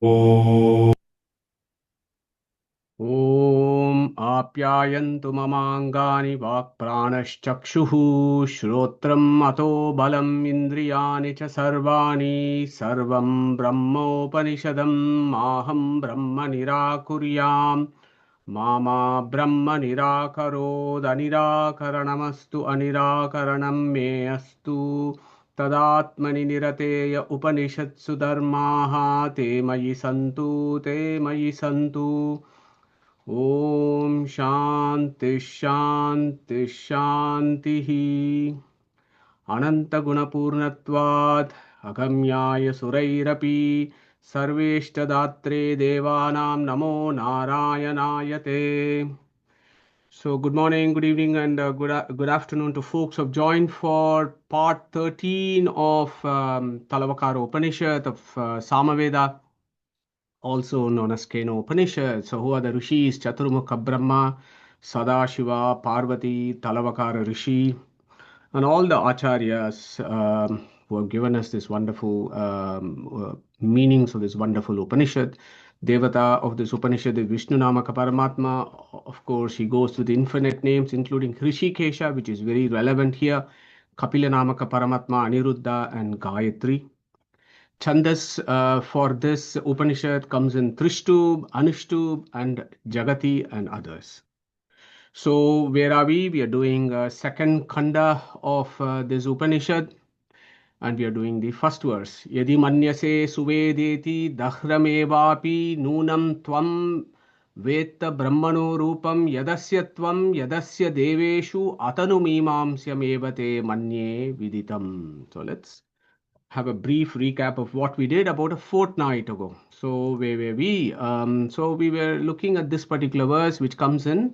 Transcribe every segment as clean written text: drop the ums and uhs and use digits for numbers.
ॐ आप्यायन्तु ममाङ्गानि वाक्प्राणश्चक्षुः श्रोत्रम् अतो बलम् इन्द्रियाणि च सर्वाणि सर्वं ब्रह्मोपनिषदं माहं ब्रह्म निराकुर्याम् मा ब्रह्म निराकरोदनिराकरणमस्तु अनिराकरणं मे अस्तु तदात्मनि निरतेय उपनिषत्सु धर्माः ते मयि सन्तु ॐ शान्ति शान्ति शान्तिः अनन्तगुणपूर्णत्वात् अगम्याय सुरैरपि सर्वेष्टदात्रे देवानां नमो नारायणाय ते. So good morning, good evening, and good afternoon to folks who have joined for part 13 of Talavakara Upanishad of Samaveda, also known as Keno Upanishad. So who are the rishis? Chaturmukha Brahma, Sadashiva, Parvati, Talavakara Rishi, and all the acharyas who have given us this wonderful meanings of this wonderful Upanishad. Devata of this Upanishad is Vishnu Namaka Paramatma. Of course, he goes through the infinite names, including Hrishikesha, which is very relevant here. Kapila Namaka Paramatma, Aniruddha, and Gayatri. Chandas for this Upanishad comes in Trishtub, Anushtub, and Jagati, and others. So where are we? We are doing second khanda of this Upanishad, and we are doing the first verse. Yadi manyase suvedeti dahramevapi nunam tvam vetta brahmano rupam yadasya tvam yadasya deveshu atanumimamsyam evate manye viditam. So let's have a brief recap of what we did about a fortnight ago. So where were we? So we were looking at this particular verse which comes in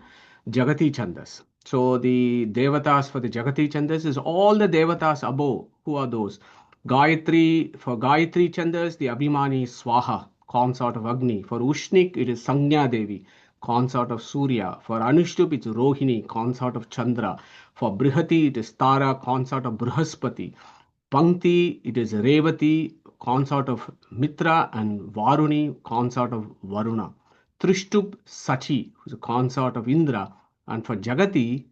Jagati Chandas. So the Devatas for the Jagati Chandas is all the Devatas above. Who are those? Gayatri, for Gayatri Chandas, the Abhimani is Swaha, consort of Agni. For Ushnik, it is Sangya Devi, consort of Surya. For Anushtup, it's Rohini, consort of Chandra. For Brihati, it is Tara, consort of Brihaspati. Pankti, it is Revati, consort of Mitra, and Varuni, consort of Varuna. Trishtup, Sachi, who is a consort of Indra. And for Jagati,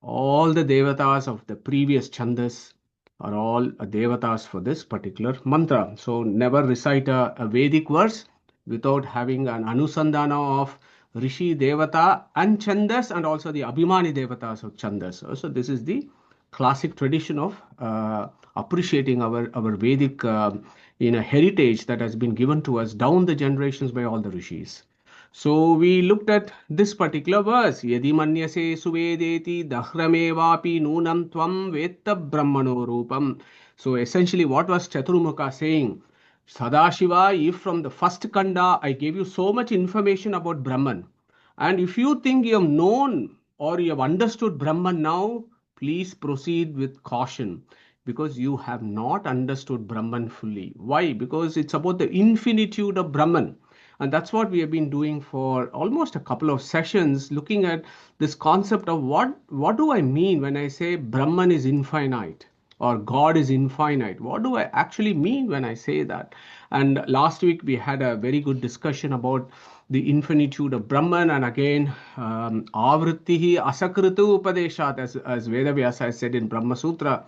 all the devatas of the previous chandas are all devatas for this particular mantra. So never recite a Vedic verse without having an anusandana of Rishi Devata and Chandas, and also the Abhimani Devatas of Chandas. So this is the classic tradition of appreciating our Vedic heritage that has been given to us down the generations by all the rishis. So we looked at this particular verse. Yadi manyase suvedeti dahramevapi nunam tvam vetta brahmano rupam. So essentially what was Chaturmukha saying? Sadashiva, if from the first kanda I gave you so much information about Brahman, and if you think you have known or you have understood Brahman now, please proceed with caution, because you have not understood Brahman fully. Why? Because it's about the infinitude of Brahman. And that's what we have been doing for almost a couple of sessions, looking at this concept of what do I mean when I say Brahman is infinite or God is infinite? What do I actually mean when I say that? And last week we had a very good discussion about the infinitude of Brahman, and again, Avrittihi Asakritu Upadeshat, as Vedavyasa has said in Brahma Sutra,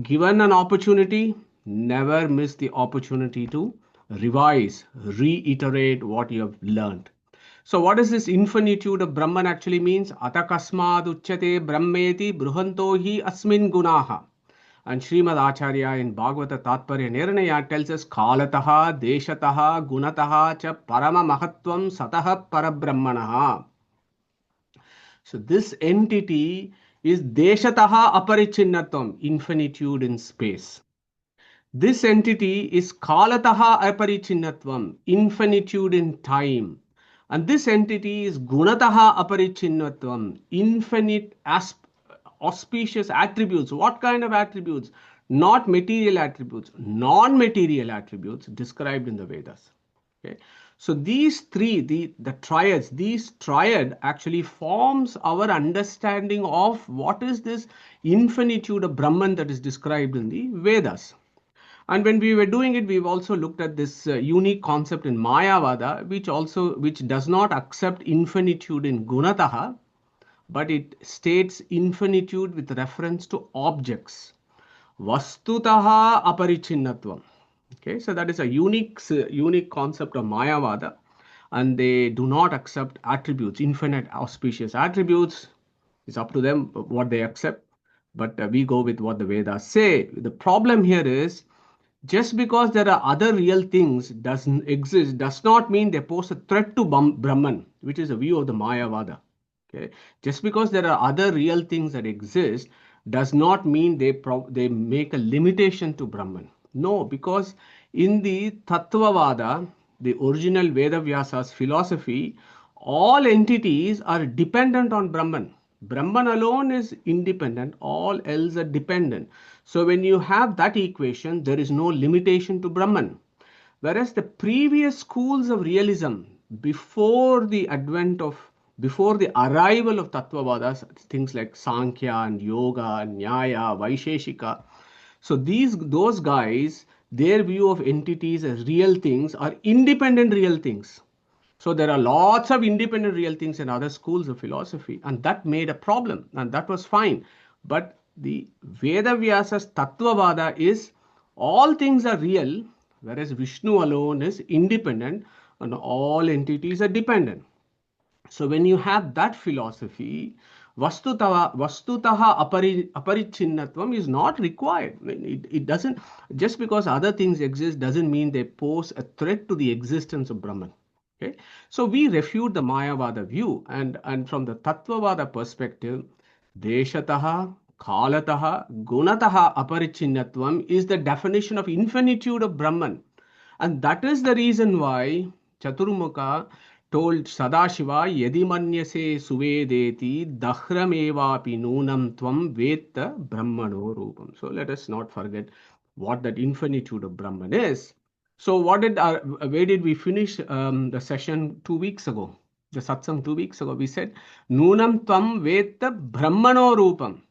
given an opportunity, never miss the opportunity to revise, reiterate what you have learned. So what does this infinitude of Brahman actually means? Atakasmad uchyate brahmeti bruhanto hi asmin gunaha. And Srimad Acharya in Bhagavata Tatparya Nirnaya tells us Kalataha, Deshataha, Gunataha cha Parama Mahatvam Sataha Parabrahmanaha. So this entity is Deshataha Aparichinnatvam, infinitude in space. This entity is Kalataha Aparichinnatvam, infinitude in time. And this entity is Gunataha Aparichinnatvam, infinite auspicious attributes. What kind of attributes? Not material attributes, non-material attributes described in the Vedas. Okay. So these three, the triads, these triad actually forms our understanding of what is this infinitude of Brahman that is described in the Vedas. And when we were doing it, we've also looked at this unique concept in Mayavada, which does not accept infinitude in Gunataha, but it states infinitude with reference to objects. Vastutaha aparichinnatvam. Okay, so that is a unique concept of Mayavada, and they do not accept attributes, infinite auspicious attributes. It's up to them what they accept, but we go with what the Vedas say. The problem here is just because there are other real things doesn't exist does not mean they pose a threat to Brahman, which is a view of the Mayavada. Okay, just because there are other real things that exist does not mean they make a limitation to Brahman. No, because in the Tattvavada, the original Veda Vyasa's philosophy, all entities are dependent on Brahman. Brahman alone is independent, all else are dependent. So when you have that equation, there is no limitation to Brahman. Whereas the previous schools of realism, before the advent of, before the arrival of Tattvavadas, things like Sankhya and Yoga, and Nyaya, Vaisheshika, so those guys, their view of entities as real things are independent real things. So there are lots of independent real things in other schools of philosophy, and that made a problem, and that was fine. But the Veda Vyasa's Tattvavada is all things are real, whereas Vishnu alone is independent and all entities are dependent. So when you have that philosophy, vastutaha aparichinnatvam is not required. I mean, it doesn't, just because other things exist doesn't mean they pose a threat to the existence of Brahman. Okay, so we refute the Mayavada view, and from the Tattvavada perspective, Deshataha, Kalataha, Gunataha aparichinnatvam is the definition of infinitude of Brahman. And that is the reason why Chaturmukha told Sadashiva, Yadi manyase suvedeti dakhramevapi nunam tvam veta brahmano rupam. So let us not forget what that infinitude of Brahman is. So where did we finish the session 2 weeks ago? The satsang 2 weeks ago, we said, Nunam tvam veta brahmano rupam.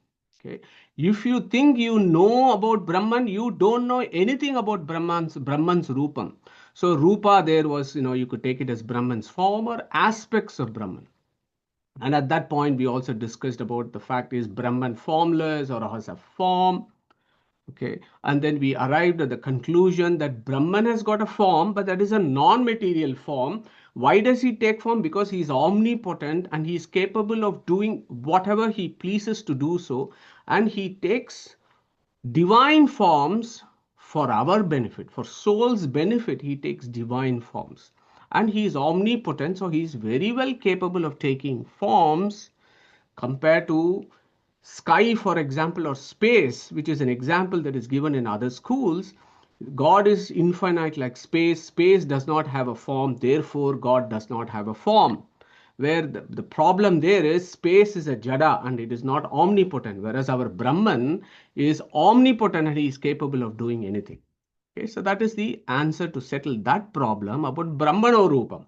Okay. If you think you know about Brahman, you don't know anything about Brahman's Rupam. So Rupa there was, you could take it as Brahman's form or aspects of Brahman. And at that point, we also discussed about the fact is Brahman formless or has a form. Okay. And then we arrived at the conclusion that Brahman has got a form, but that is a non-material form. Why does he take form? Because he is omnipotent and he is capable of doing whatever he pleases to do so. And he takes divine forms for our benefit, for soul's benefit. He takes divine forms. And he is omnipotent, so he is very well capable of taking forms compared to sky, for example, or space, which is an example that is given in other schools. God is infinite like space. Space does not have a form, therefore God does not have a form. Where the problem there is space is a jada and it is not omnipotent, whereas our Brahman is omnipotent and he is capable of doing anything. Okay, so that is the answer to settle that problem about Brahmano Rupam.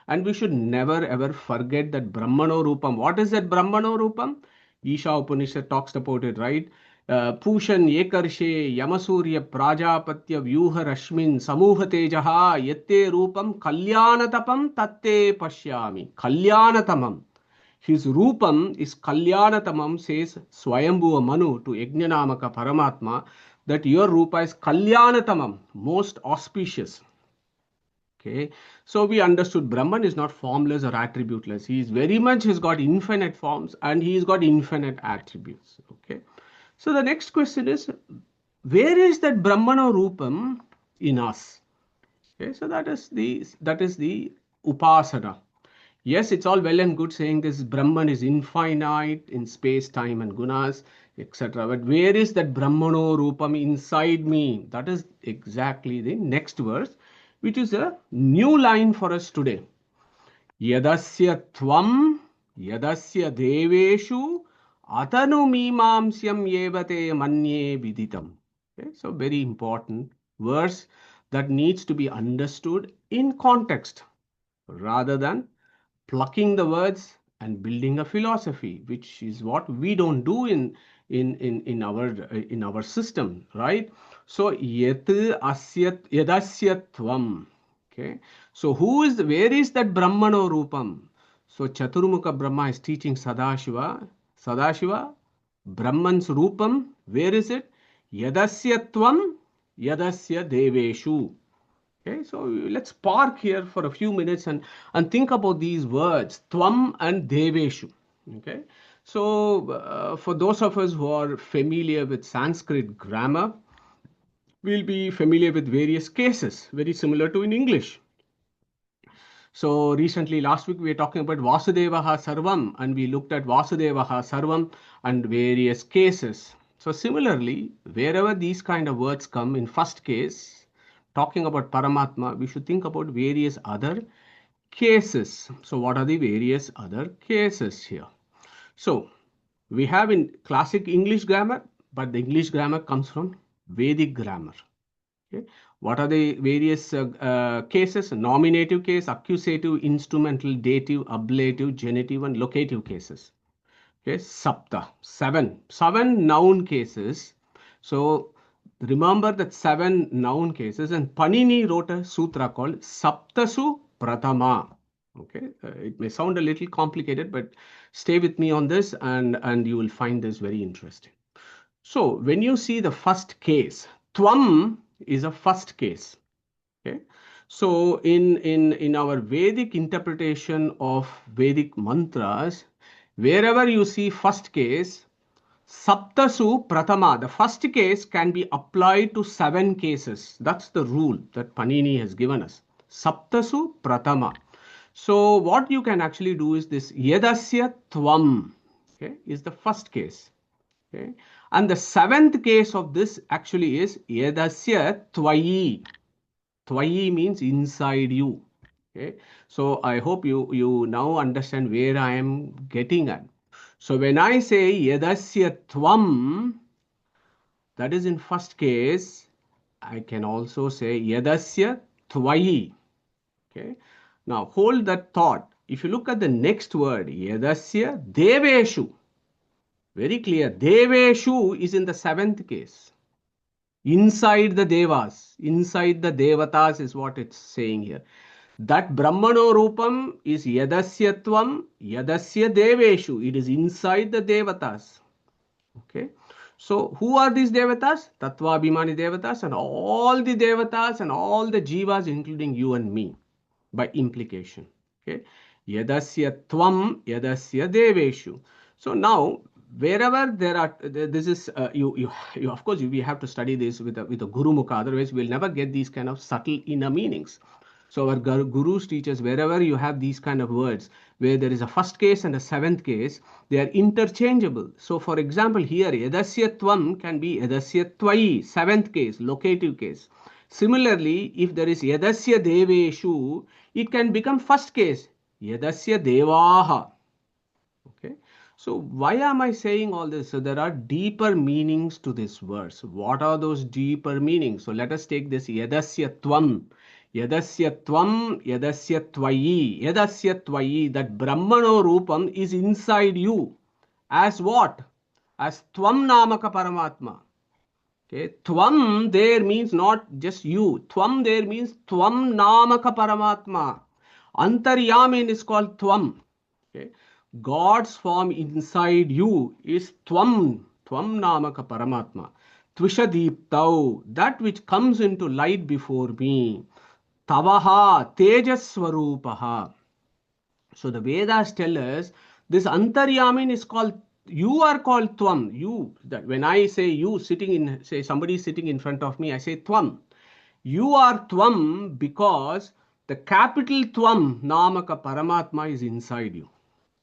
And we should never ever forget that Brahmano Rupam. What is that Brahmano Rupam? Isha Upanishad talks about it, right? Pushan Yekarshe Yamasurya Prajapatya Vyuha Rashmin Samuha Tejaha Yette Rupam Kalyanatapam Tatte Pashyami. Kalyanatamam. His Rupam is Kalyanatamam, says Swayambhuva Manu to Yajnanamaka Paramatma, that your Rupa is Kalyanatamam, most auspicious. Okay, so we understood Brahman is not formless or attributeless. He is very much, he's got infinite forms and he's got infinite attributes. Okay, so the next question is, where is that Brahmana Rupam in us? Okay, so that is the Upasana. Yes, it's all well and good saying this Brahman is infinite in space, time, and gunas, etc. But where is that Brahmano Rupam inside me? That is exactly the next verse, which is a new line for us today. Yadasya tvam, yadasya deveshu, atanu mimamsyam yevate manye viditam. Okay, so very important verse that needs to be understood in context rather than plucking the words and building a philosophy, which is what we don't do in our system, right? So yat asyat yadasyatvam. Okay. So where is that Brahmano Rupam? So Chaturmukha Brahma is teaching Sadashiva. Sadashiva, Brahman's Rupam, where is it? Yadasyatvam, Yadasya Deveshu. Okay, so let's park here for a few minutes and think about these words, Tvam and Deveshu. Okay, so for those of us who are familiar with Sanskrit grammar, we'll be familiar with various cases, very similar to in English. So recently, last week, we were talking about Vasudevaha Sarvam, and we looked at Vasudevaha Sarvam and various cases. So similarly, wherever these kind of words come, in first case, talking about Paramatma, we should think about various other cases. So what are the various other cases here? So we have in classic English grammar, but the English grammar comes from Vedic grammar. Okay. What are the various cases? Nominative case, accusative, instrumental, dative, ablative, genitive, and locative cases. Okay, Sapta, seven noun cases. So remember that 7 noun cases, and Panini wrote a sutra called Saptasu Pratama. Okay, it may sound a little complicated, but stay with me on this, and you will find this very interesting. So when you see the first case, Tvam is a first case. Okay. So in our Vedic interpretation of Vedic mantras, wherever you see first case, Saptasu Pratama, the first case can be applied to 7 cases. That's the rule that Panini has given us. Saptasu Pratama. So what you can actually do is this Yadasya Tvam, okay, is the first case. Okay. And the 7th case of this actually is Yadasya Tvayi. Tvayi means inside you. Okay. So I hope you now understand where I am getting at. So when I say Yadasya Tvam, that is in first case, I can also say Yadasya Tvayi. Okay. Now hold that thought. If you look at the next word, Yadasya Deveshu, very clear, Deveshu is in the 7th case. Inside the Devas, inside the Devatas is what it's saying here. That Brahmano Rupam is Yadasyatvam, Yadasya Deveshu. It is inside the Devatas. Okay. So who are these Devatas? Tattva Abhimani Devatas, and all the Devatas and all the Jivas, including you and me, by implication. Okay. Yadasya Tvam, Yadasya Deveshu. So now, wherever there are, this is, you of course, we have to study this with a Guru Mukha, otherwise we'll never get these kind of subtle inner meanings. So our gurus teach us, wherever you have these kind of words, where there is a first case and a 7th case, they are interchangeable. So for example, here, Yadasya Tvam can be Yadasya Tvayi, 7th case, locative case. Similarly, if there is Yadasya Deveshu, it can become first case, Yadasya Devaha. Okay. So why am I saying all this? So there are deeper meanings to this verse. What are those deeper meanings? So let us take this Yadasya Tvam. Yadasya Tvam, Yadasya Tvayi. Yadasya Tvayi, that Brahmano Rupam is inside you. As what? As Tvam Namaka Paramatma. Okay. Tvam there means not just you. Tvam there means Tvam Namaka Paramatma. Antaryamin is called Tvam. Okay. God's form inside you is Tvam, Tvam Namaka Paramatma. Tvishadiptau, that which comes into light before me. Tavaha, Tejaswarupaha. So the Vedas tell us this Antaryamin is called, you are called Tvam. You, that when I say you sitting in, say somebody sitting in front of me, I say Tvam. You are Tvam because the capital Tvam, Namaka Paramatma, is inside you.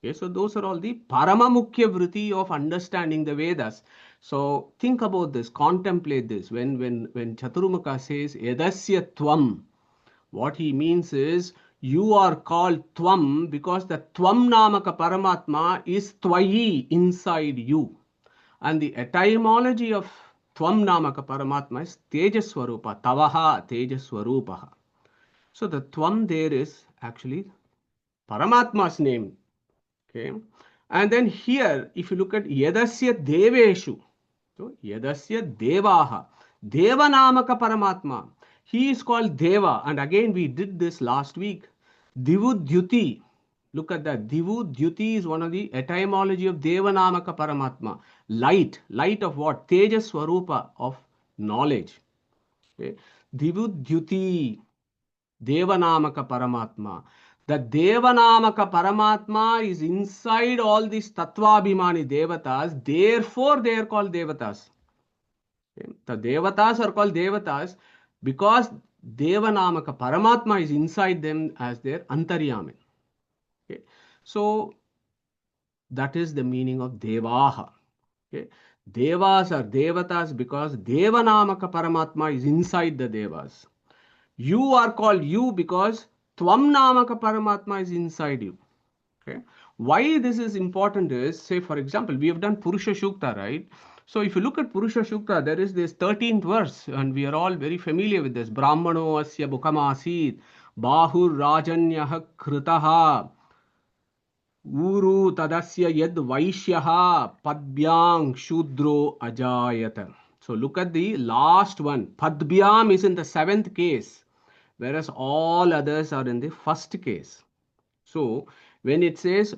Okay, so those are all the Paramamukhya Vritti of understanding the Vedas. So think about this, contemplate this. When Chaturmukha says Yadasya Tvam, what he means is you are called Tvam because the Tvam Namaka Paramatma is Tvayi, inside you. And the etymology of Tvam Namaka Paramatma is Tejaswarupa, Tavaha Tejaswarupaha. So the Tvam there is actually Paramatma's name. Okay. And then here, if you look at Yadasya Deveshu, so Yadasya Devaha, Devanamaka Paramatma. He is called Deva. And again, we did this last week. Divudyuti. Look at that. Divudyuti is one of the etymology of Devanamaka Paramatma. Light. Light of what? Tejas Swarupa, of knowledge. Okay. Divudyuti. Devanamaka Paramatma. The Devanamaka Paramatma is inside all these Tattvabhimani Devatas. Therefore, they are called Devatas. Okay. The Devatas are called Devatas because Devanamaka Paramatma is inside them as their Antaryamin. Okay. So, that is the meaning of Devaha. Okay. Devas are Devatas because Devanamaka Paramatma is inside the Devas. You are called you because Tvam Namaka Paramatma is inside you. Okay. Why this is important is, say for example, we have done Purusha Shukta, right? So if you look at Purusha Shukta, there is this 13th verse, and we are all very familiar with this. Brahmano asya bukamasit, bahur rajanyah kritaha, uru tadasya yad vaishyaha, padbyang shudro ajayata. So look at the last one. Padbyam is in the 7th case, whereas all others are in the 1st case. So when it says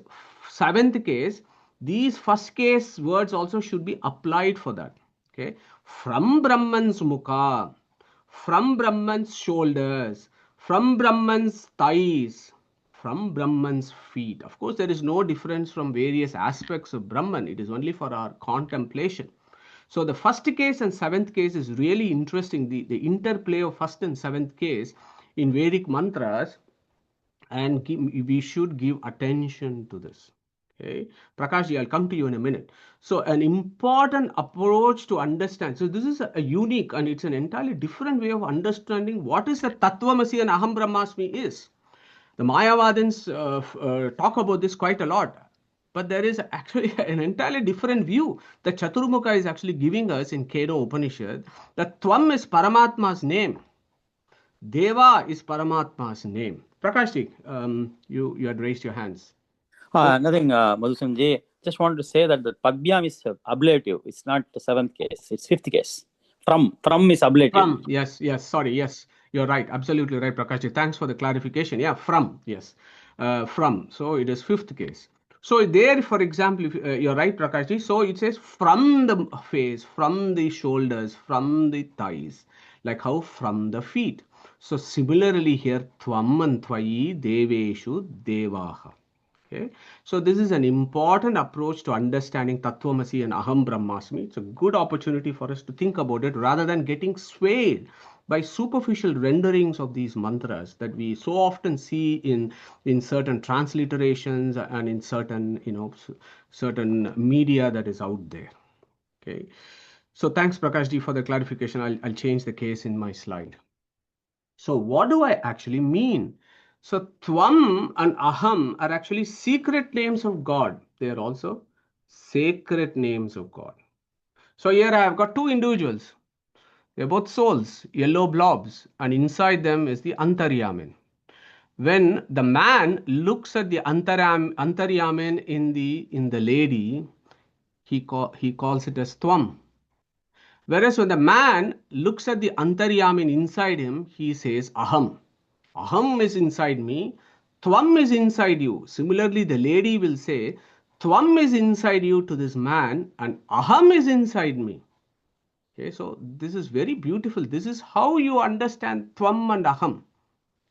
7th case, these 1st case words also should be applied for that. Okay. From Brahman's mukha, from Brahman's shoulders, from Brahman's thighs, from Brahman's feet. Of course, there is no difference from various aspects of Brahman. It is only for our contemplation. So the 1st case and 7th case is really interesting. The interplay of 1st and 7th case in Vedic mantras, and we should give attention to this. Okay, Prakashji, I'll come to you in a minute. So an important approach to understand. So this is a unique, and it's an entirely different way of understanding what is the Tattvamasi and Aham Brahmasmi is. The Mayavadins talk about this quite a lot. But there is actually an entirely different view that Chaturmukha is actually giving us in Keno Upanishad. That Tvam is Paramatma's name. Deva is Paramatma's name. Prakashji, you had raised your hands. Nothing, Madhusanji. Just wanted to say that the Padbyam is ablative. It's not the 7th case. It's 5th case. From is ablative. From, yes, sorry, yes. You're right, absolutely right, Prakashji. Thanks for the clarification. Yeah, from, yes. From. So it is 5th case. So there, for example, if, you're right, Prakashji. So it says from the face, from the shoulders, from the thighs. Like how from the feet. So similarly here, Tvam and Tvayi Deveshu Devaha. Okay. So this is an important approach to understanding Tattvamasi and Aham Brahmasmi. It's a good opportunity for us to think about it rather than getting swayed by superficial renderings of these mantras that we so often see in certain transliterations and in certain certain media that is out there. Okay. So thanks, Prakashji, for the clarification. I'll change the case in my slide. So what do I actually mean? So Tvam and Aham are actually secret names of God. They are also sacred names of God. So here I have got two individuals. They're both souls, yellow blobs, and inside them is the Antaryamin. When the man looks at the Antaryamin in the lady, he calls it as Tvam. Whereas when the man looks at the Antaryamin inside him, he says Aham. Aham is inside me, Tvam is inside you. Similarly, the lady will say, Tvam is inside you to this man, and Aham is inside me. Okay, so this is very beautiful. This is how you understand Tvam and Aham.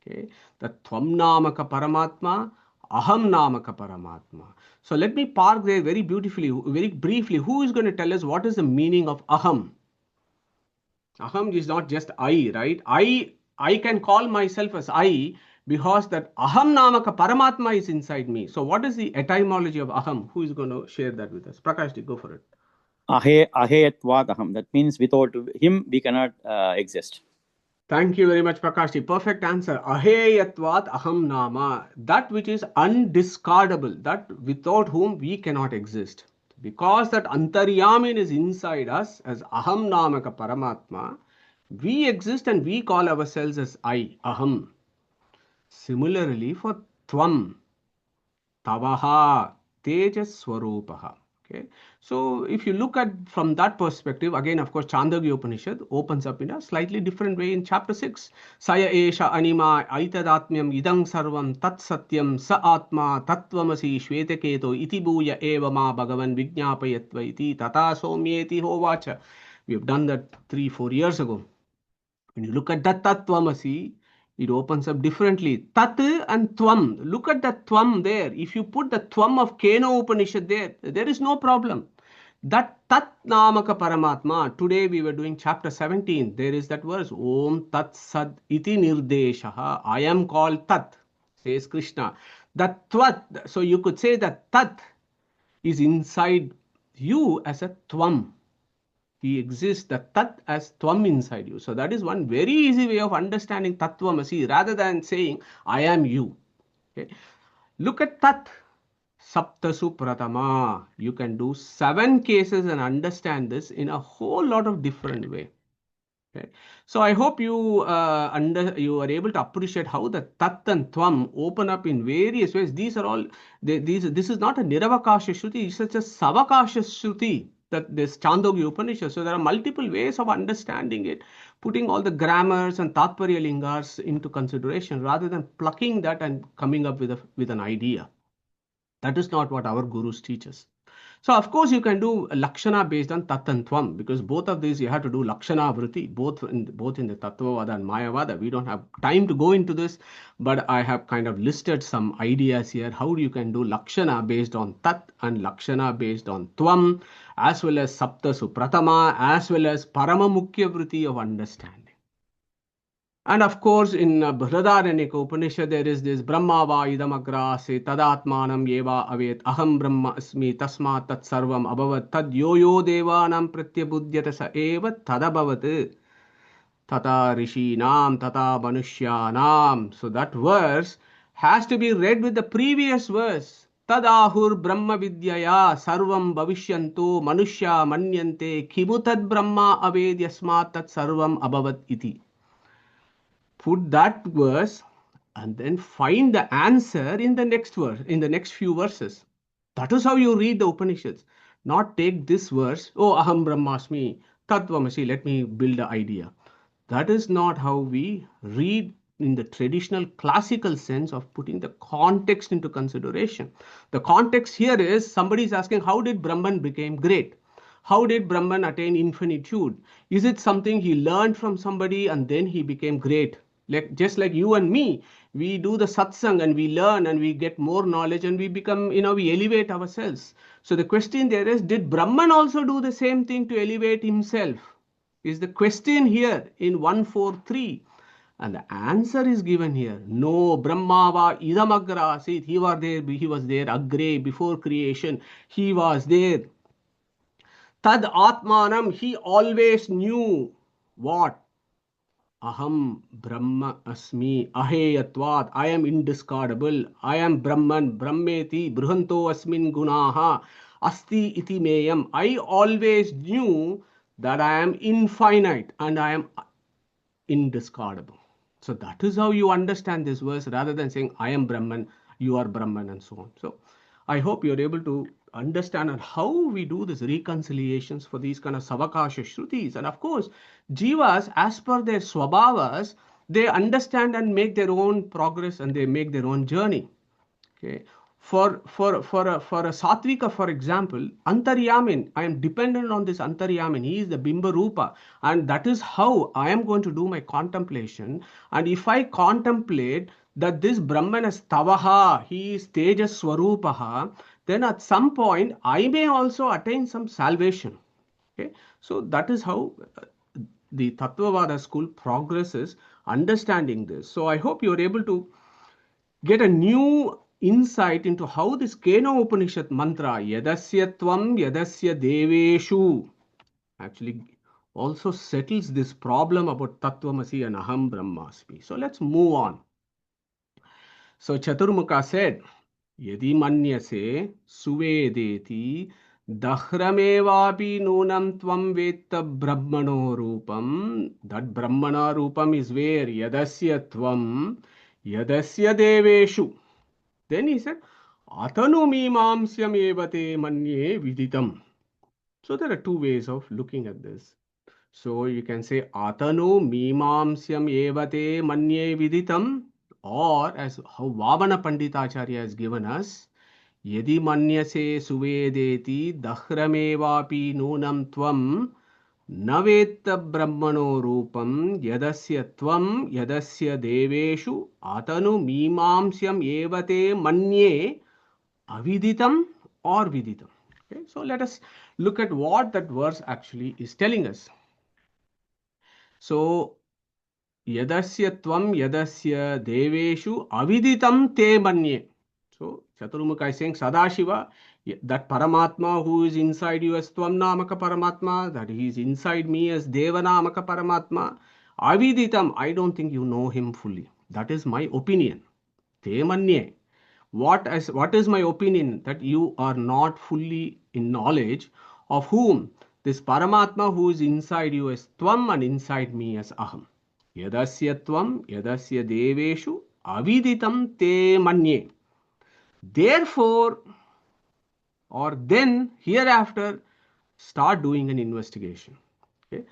Okay, the Tvam Namaka Paramatma, Aham Namaka Paramatma. So let me park there very beautifully, very briefly. Who is going to tell us what is the meaning of Aham? Aham is not just I, right? I can call myself as I because that Aham Namaka Paramatma is inside me. So what is the etymology of Aham? Who is going to share that with us? Prakash, go for it. Aheyatvat Aham. That means without him we cannot exist. Thank you very much, Prakash. Perfect answer. Aheyatvat Aham Nama. That which is undiscardable, that without whom we cannot exist. Because that Antaryamin is inside us as Aham Namaka Paramatma, we exist and we call ourselves as I, Aham. Similarly, for Tvam, Tavaha, Tejas Swarupaha. Okay, so if you look at from that perspective, again, of course, Chandogya Upanishad opens up in a slightly different way in chapter 6. Saya esha anima aitadatmyam idang sarvam tat satyam sa atma tattvamasi shvetaketo iti bhuya eva ma bhagavan vijñapayatva iti tata somyeti hovacha. We have done that 3-4 years ago. When you look at that tattvamasi, it opens up differently. Tat and tvam. Look at the tvam there. If you put the tvam of Keno Upanishad there is no problem. That tat namaka paramatma. Today we were doing chapter 17. There is that verse. Om tat sad iti nirdeshaha. I am called tat, says Krishna. That tvat. So you could say that tat is inside you as a tvam. He exists, the tat as tvam inside you. So that is one very easy way of understanding tattvamasi rather than saying I am you. Okay. Look at tat. Saptasu pratama. You can do 7 cases and understand this in a whole lot of different way. Okay. So I hope you you are able to appreciate how the tat and tvam open up in various ways. These are all this is not a niravakasha shruti, it's such a savakasha shruti, that this Chandogya Upanishad. So there are multiple ways of understanding it, putting all the grammars and tatparya lingas into consideration rather than plucking that and coming up with an idea. That is not what our gurus teach us. So of course you can do lakshana based on tat and tvam, because both of these you have to do lakshana vritti, both in the tattvavada and mayavada. We don't have time to go into this, but I have kind of listed some ideas here how you can do lakshana based on tat and lakshana based on tvam, as well as sapta supratama, as well as paramamukya vritti of understanding. And of course, in Brihadaranyaka Upanishad, there is this Brahma va idamagra se tadatmanam yeva avet aham brahma asmi tasma tat sarvam abhavat tad yo yo devanam pratyabudhyata sa eva tadabhavat tata rishinam tata manushyanam. So that verse has to be read with the previous verse. Tadahur brahma vidyaya sarvam bhavishyanto manushya manyante kibutad brahma avedyasmat tat sarvam abhavat iti. Put that verse and then find the answer in the next verse, in the next few verses. That is how you read the Upanishads. Not take this verse, oh aham brahmasmi tattvamasi, let me build an idea. That is not how we read in the traditional classical sense of putting the context into consideration. The context here is somebody is asking, how did Brahman become great? How did Brahman attain infinitude? Is it something he learned from somebody and then he became great? Just like you and me, we do the satsang and we learn and we get more knowledge and we become, we elevate ourselves. So the question there is, did Brahman also do the same thing to elevate himself? Is the question here in 143. And the answer is given here. No, Brahmava idamagra. See, he was there, agre, before creation. He was there. Tad atmanam, he always knew what? Aham Brahma Asmi Aheyatvat. I am indiscardable. I am Brahman. Brahmeti Bruhanto Asmin Gunaha Asti Iti Meyam. I always knew that I am infinite and I am indiscardable. So that is how you understand this verse rather than saying I am Brahman, you are Brahman, and so on. So I hope you're able to understand how we do these reconciliations for these kind of savakasha shrutis. And of course, jivas, as per their swabhavas, they understand and make their own progress and they make their own journey. Okay. For a sattvika, for example, antaryamin, I am dependent on this antaryamin. He is the bimba rupa, and that is how I am going to do my contemplation. And if I contemplate that this Brahman is tavaha, he is tejas swarupaha, then at some point I may also attain some salvation. Okay, so that is how the Tattvavada school progresses, understanding this. So I hope you are able to get a new insight into how this Keno Upanishad mantra, Yadasya Tvam Yadasya Deveshu, actually also settles this problem about Tattvamasi and Aham Brahmasmi. So let's move on. So Chaturmukha said, Yadi Manyase Suvedeti Dahramevapi Nunam Tvam Veta Brahmano Rupam. That Brahmana Rupam is where Yadasya Tvam Yadasya Deveshu. Then he said, Atanu mimamsyam evate manye viditam. So there are two ways of looking at this. So you can say Atanu mimamsyam evate manye viditam, or as how Vamana Panditacharya has given us, यदि मन्यसे सुवेदेति दह्रमेवापि नूनं त्वं न वेत्त ब्रह्मणो रूपं यदस्य त्वं यदस्य देवेषु अतनु मीमांस्यम् एव ते मन्ये aviditam or viditam. Okay, so let us look at what that verse actually is telling us. So yadasya tvam yadasya deveshu aviditam te manye. So Chaturmukha is saying Sadashiva, that Paramatma who is inside you as Tvam Namaka Paramatma, that he is inside me as Deva Namaka Paramatma, aviditam, I don't think you know him fully. That is my opinion. Te manye. What is my opinion? That you are not fully in knowledge of whom? This Paramatma who is inside you as Tvam and inside me as Aham. Yadasya Tvam, Yadasya Deveshu, Aviditam Te Manye. Therefore, or then hereafter, start doing an investigation. Okay.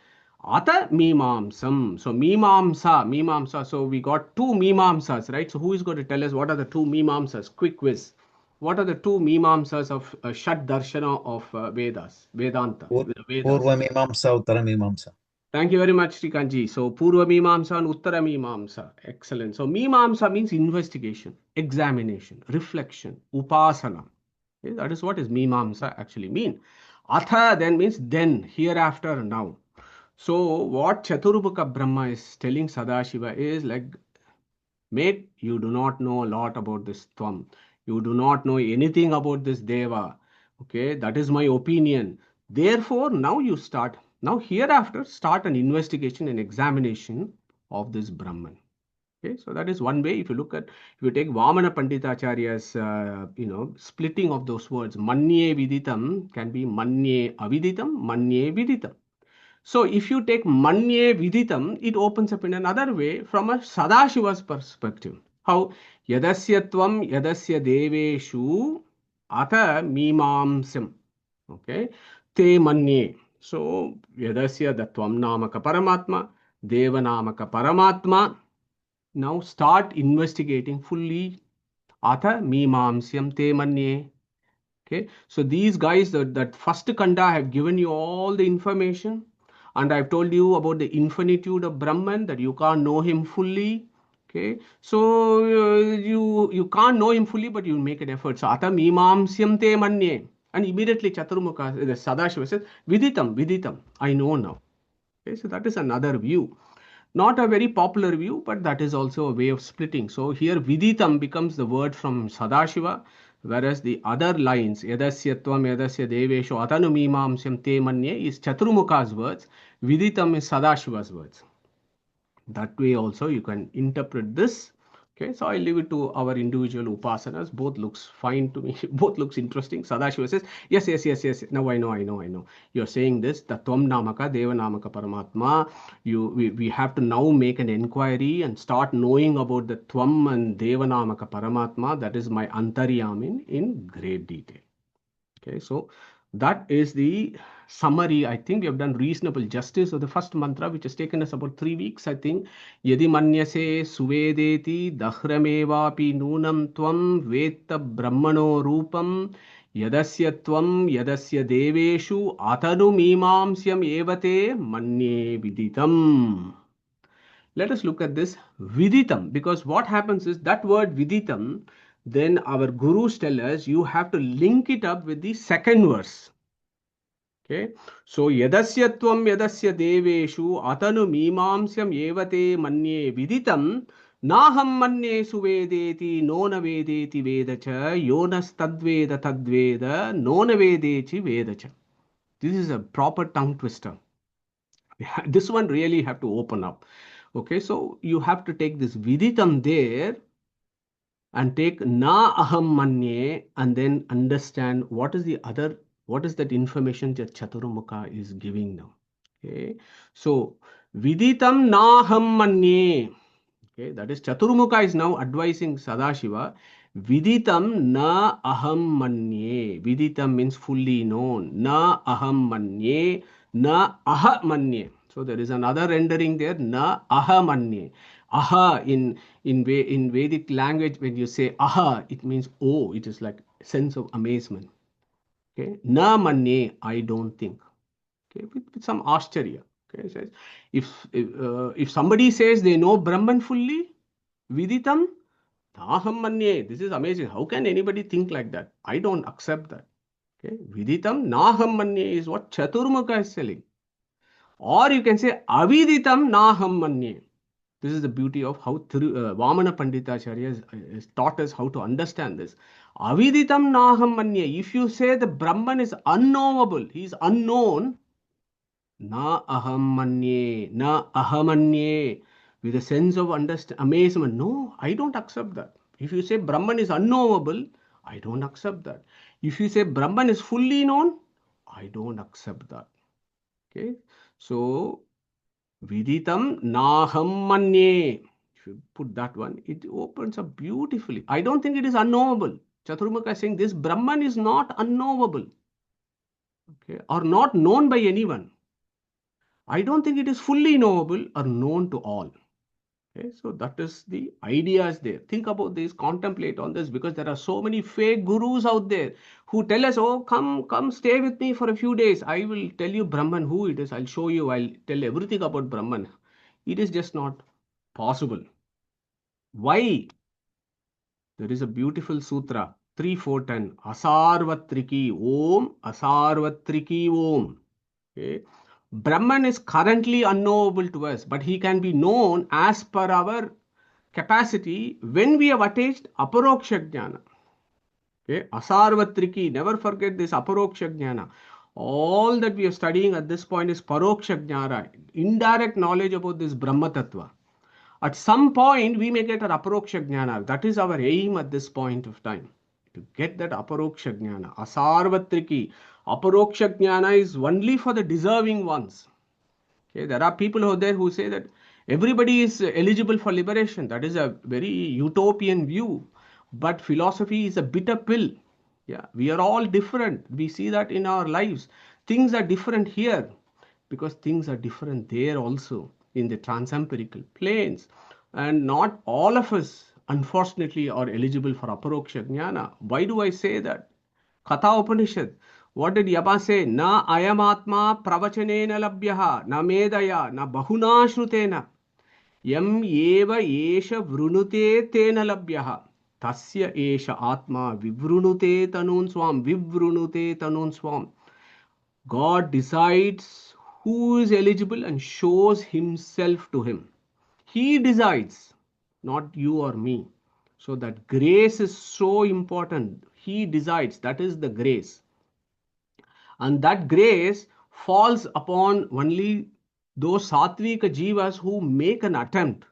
Ata Mimamsam. So Mimamsa. So we got two Mimamsas, right? So who is going to tell us what are the two Mimamsas? Quick quiz. What are the two Mimamsas of Shat Darshana of Vedas, Vedanta, Vedas? Purvamimamsa, Uttaramimamsa. Thank you very much, Srikanji. So Purva Mimamsa and Uttara Mimamsa. Excellent. So Mimamsa means investigation, examination, reflection, upasana. Okay, that is what is Mimamsa actually mean. Atha then means then, hereafter, now. So what Chaturmukha Brahma is telling Sadashiva is like, mate, you do not know a lot about this Tvam. You do not know anything about this Deva. Okay, that is my opinion. Therefore, now you start, now hereafter, start an investigation and examination of this Brahman. Okay, so that is one way. If you look at, if you take Vamana Panditacharya's, splitting of those words, Manye Viditam can be Manye Aviditam, Manye Viditam. So if you take Manye Viditam, it opens up in another way from a Sadashiva's perspective. How? Yadasya Tvam Yadasya Deveshu Atha Mimamsam. Okay. Te Manye. So Yadasya Datvam Namaka Paramatma, Deva Namaka Paramatma. Now start investigating fully. Atha Mimamsyam Te Manye. Okay. So these guys, that first kanda, have given you all the information. And I've told you about the infinitude of Brahman, that you can't know him fully. Okay. So you can't know him fully, but you make an effort. So Ata Mimamsyam Te Manye. And immediately Chaturmukha, the Sadashiva says, Viditam, I know now. Okay. So that is another view. Not a very popular view, but that is also a way of splitting. So here Viditam becomes the word from Sadashiva, whereas the other lines, Yadasya Tvam Yadasya Devesho Atanu Mimamsyam Te Manye, is Chaturmukha's words. Viditam is Sadashiva's words. That way also you can interpret this. Okay, so I leave it to our individual upasanas. Both looks fine to me. Both looks interesting. Sadashiva says, yes. Now I know. You're saying this, the Tvam Namaka, Deva Namaka Paramatma. We have to now make an inquiry and start knowing about the Tvam and Deva Namaka Paramatma. That is my Antaryamin in great detail. Okay, so that is the summary. I think we have done reasonable justice of the first mantra, which has taken us about 3 weeks, I think. Yadi manyase suvedeti dahramevapi noonam tvam vetta brahmano rupam yadasya tvam yadasya deveshu atanu mimamsyam evate manye viditam. Let us look at this viditam, because what happens is that word viditam, then our gurus tell us you have to link it up with the second verse. Okay, so yadasya tvam yadasya deveshu atanu mimamsyam evate manye viditam naham manye suvedeti nona vedeti vedacha yonas tadveda nona vedechi vedacha. This is a proper tongue twister. This one really have to open up. Okay, so you have to take this viditam there and take na aham manye and then understand what is that information that Chaturmukha is giving now. Okay, so viditam na aham manye. Okay, that is Chaturmukha is now advising Sadashiva. Viditam na aham manye. Viditam means fully known. Na aham manye. Na aha manye. So there is another rendering there. Na aha manye. Aha in Vedic language, when you say aha, it means oh. It is like sense of amazement. Okay. Na manye, I don't think. Okay, with some austerity. Okay, says if somebody says they know Brahman fully, Viditam Naham manye. This is amazing. How can anybody think like that? I don't accept that. Okay, Viditam Naham manye is what Chaturmukha is selling. Or you can say Aviditam Naham manye. This is the beauty of how Vamana Panditacharya has taught us how to understand this. Aviditam Naham manye. If you say the Brahman is unknowable, he is unknown, na aham manye, na ahamanye, with a sense of amazement. No, I don't accept that. If you say Brahman is unknowable, I don't accept that. If you say Brahman is fully known, I don't accept that. Okay, so Viditam naham manye. If you put that one, it opens up beautifully. I don't think it is unknowable. Chaturmukha is saying this Brahman is not unknowable, okay, or not known by anyone. I don't think it is fully knowable or known to all. Okay, so that is the ideas there. Think about this, contemplate on this, because there are so many fake gurus out there who tell us, oh, come, stay with me for a few days. I will tell you Brahman who it is. I'll show you. I'll tell everything about Brahman. It is just not possible. Why? There is a beautiful sutra, 3.4.10. Asarvatriki Om, Asarvatriki Om. Okay. Brahman is currently unknowable to us, but he can be known as per our capacity when we have attained aparoksha jnana. Okay, asarvatriki, never forget this aparoksha jnana. All that we are studying at this point is paroksha jnana, indirect knowledge about this Brahma Tattva. At some point, we may get an aparoksha jnana. That is our aim at this point of time, to get that aparoksha jnana. Asarvatriki. Aparoksha jnana is only for the deserving ones. Okay, there are people out there who say that everybody is eligible for liberation. That is a very utopian view. But philosophy is a bitter pill. Yeah, we are all different. We see that in our lives. Things are different here because things are different there also in the transempirical planes. And not all of us, unfortunately, are eligible for aparoksha jnana. Why do I say that? Katha Upanishad. What did Yama say? Na ayamatma pravachanena labhyaha, na medaya, na bahuna shrutena. Yam eva esha vrunute tena labhyaha. Tasya esha atma vivrunute tanun swam. Vivrunute tanun swam. God decides who is eligible and shows himself to him. He decides, not you or me. So that grace is so important. He decides. That is the grace. And that grace falls upon only those sattvika jivas who make an attempt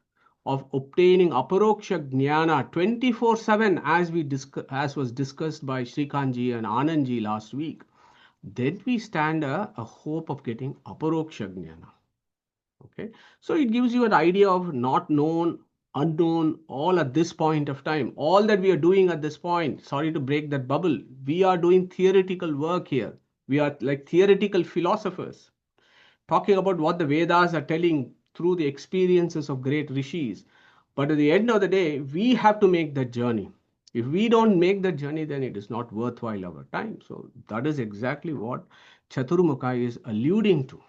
of obtaining aparoksha jnana 24/7, as was discussed by Srikanji and Anandji last week. Then we stand a hope of getting aparoksha jnana. Okay, so it gives you an idea of not known, unknown, all at this point of time. All that we are doing at this point, sorry to break that bubble, we are doing theoretical work here. We are like theoretical philosophers talking about what the Vedas are telling through the experiences of great rishis. But at the end of the day, we have to make that journey. If we don't make that journey, then it is not worthwhile our time. So that is exactly what Chaturmukha is alluding to.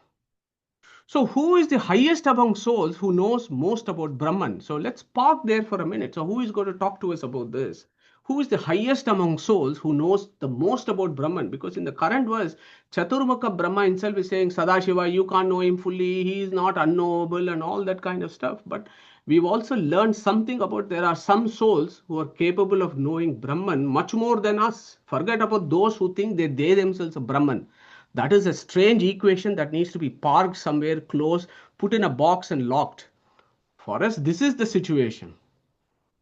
So, who is the highest among souls who knows most about Brahman? So, let's park there for a minute. So, who is going to talk to us about this? Who is the highest among souls who knows the most about Brahman? Because in the current verse, Chaturmukha Brahma himself is saying, Sadashiva, you can't know him fully, he is not unknowable, and all that kind of stuff. But we've also learned something about there are some souls who are capable of knowing Brahman much more than us. Forget about those who think that they themselves are Brahman. That is a strange equation that needs to be parked somewhere close, put in a box and locked. For us, this is the situation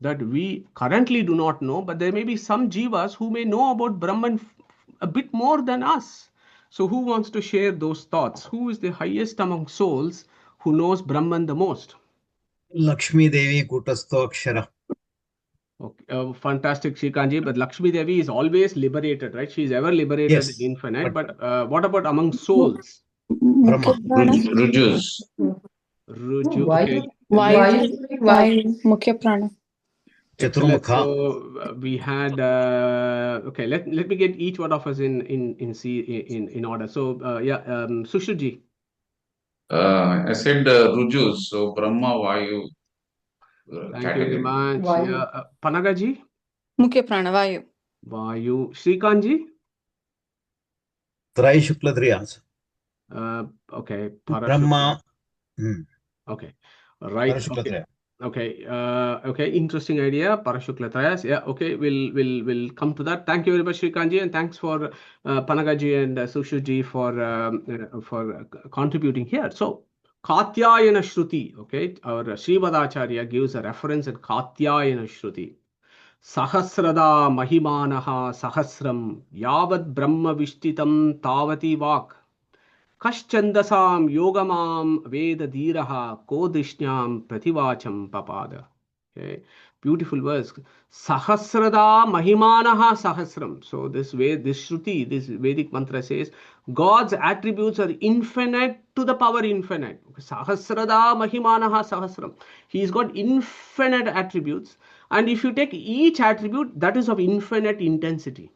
that we currently do not know, but there may be some jivas who may know about Brahman a bit more than us. So who wants to share those thoughts? Who is the highest among souls who knows Brahman the most? Lakshmi Devi Kutastho Akshara. Okay, fantastic, Srikanji. But Lakshmi Devi is always liberated, right? She is ever liberated Yes. in infinite. But what about among souls? Brahma. Rujus. Ruju. Why? Okay. Why? Mukhya prana. Excellent. Chaturmukha. So we had okay. Let me get each one of us in order. So Sushruji. I said Rujus, so Brahma, Vayu Thank you very category. much. Vayu. Yeah, Panagaji. Mukhya prana. Vayu. Vayu. Srikanji. Trai Shukla Triyas. Okay. Brahma. Okay. Right. Parashukla Okay. Traya. Okay. Okay. Interesting idea. Parashukla Trayas. Yeah. Okay. We'll come to that. Thank you very much, Srikanji, and thanks for Panagaji and Sushuji for contributing here. So Katyayana Shruti. Okay. Our Srivadacharya gives a reference in Katyayana Shruti. Sahasrada Mahimanaha Sahasram Yavad Brahma Vishtitam Tavati Vak. Kaschandasam yogamam veda dhiraha kodishnyam prativacham papada. Okay, beautiful verse. Sahasrada mahimanaha sahasram. So this way, this Shruti, this Vedic mantra says, God's attributes are infinite to the power infinite. Sahasrada mahimanaha sahasram. He's got infinite attributes, and if you take each attribute, that is of infinite intensity.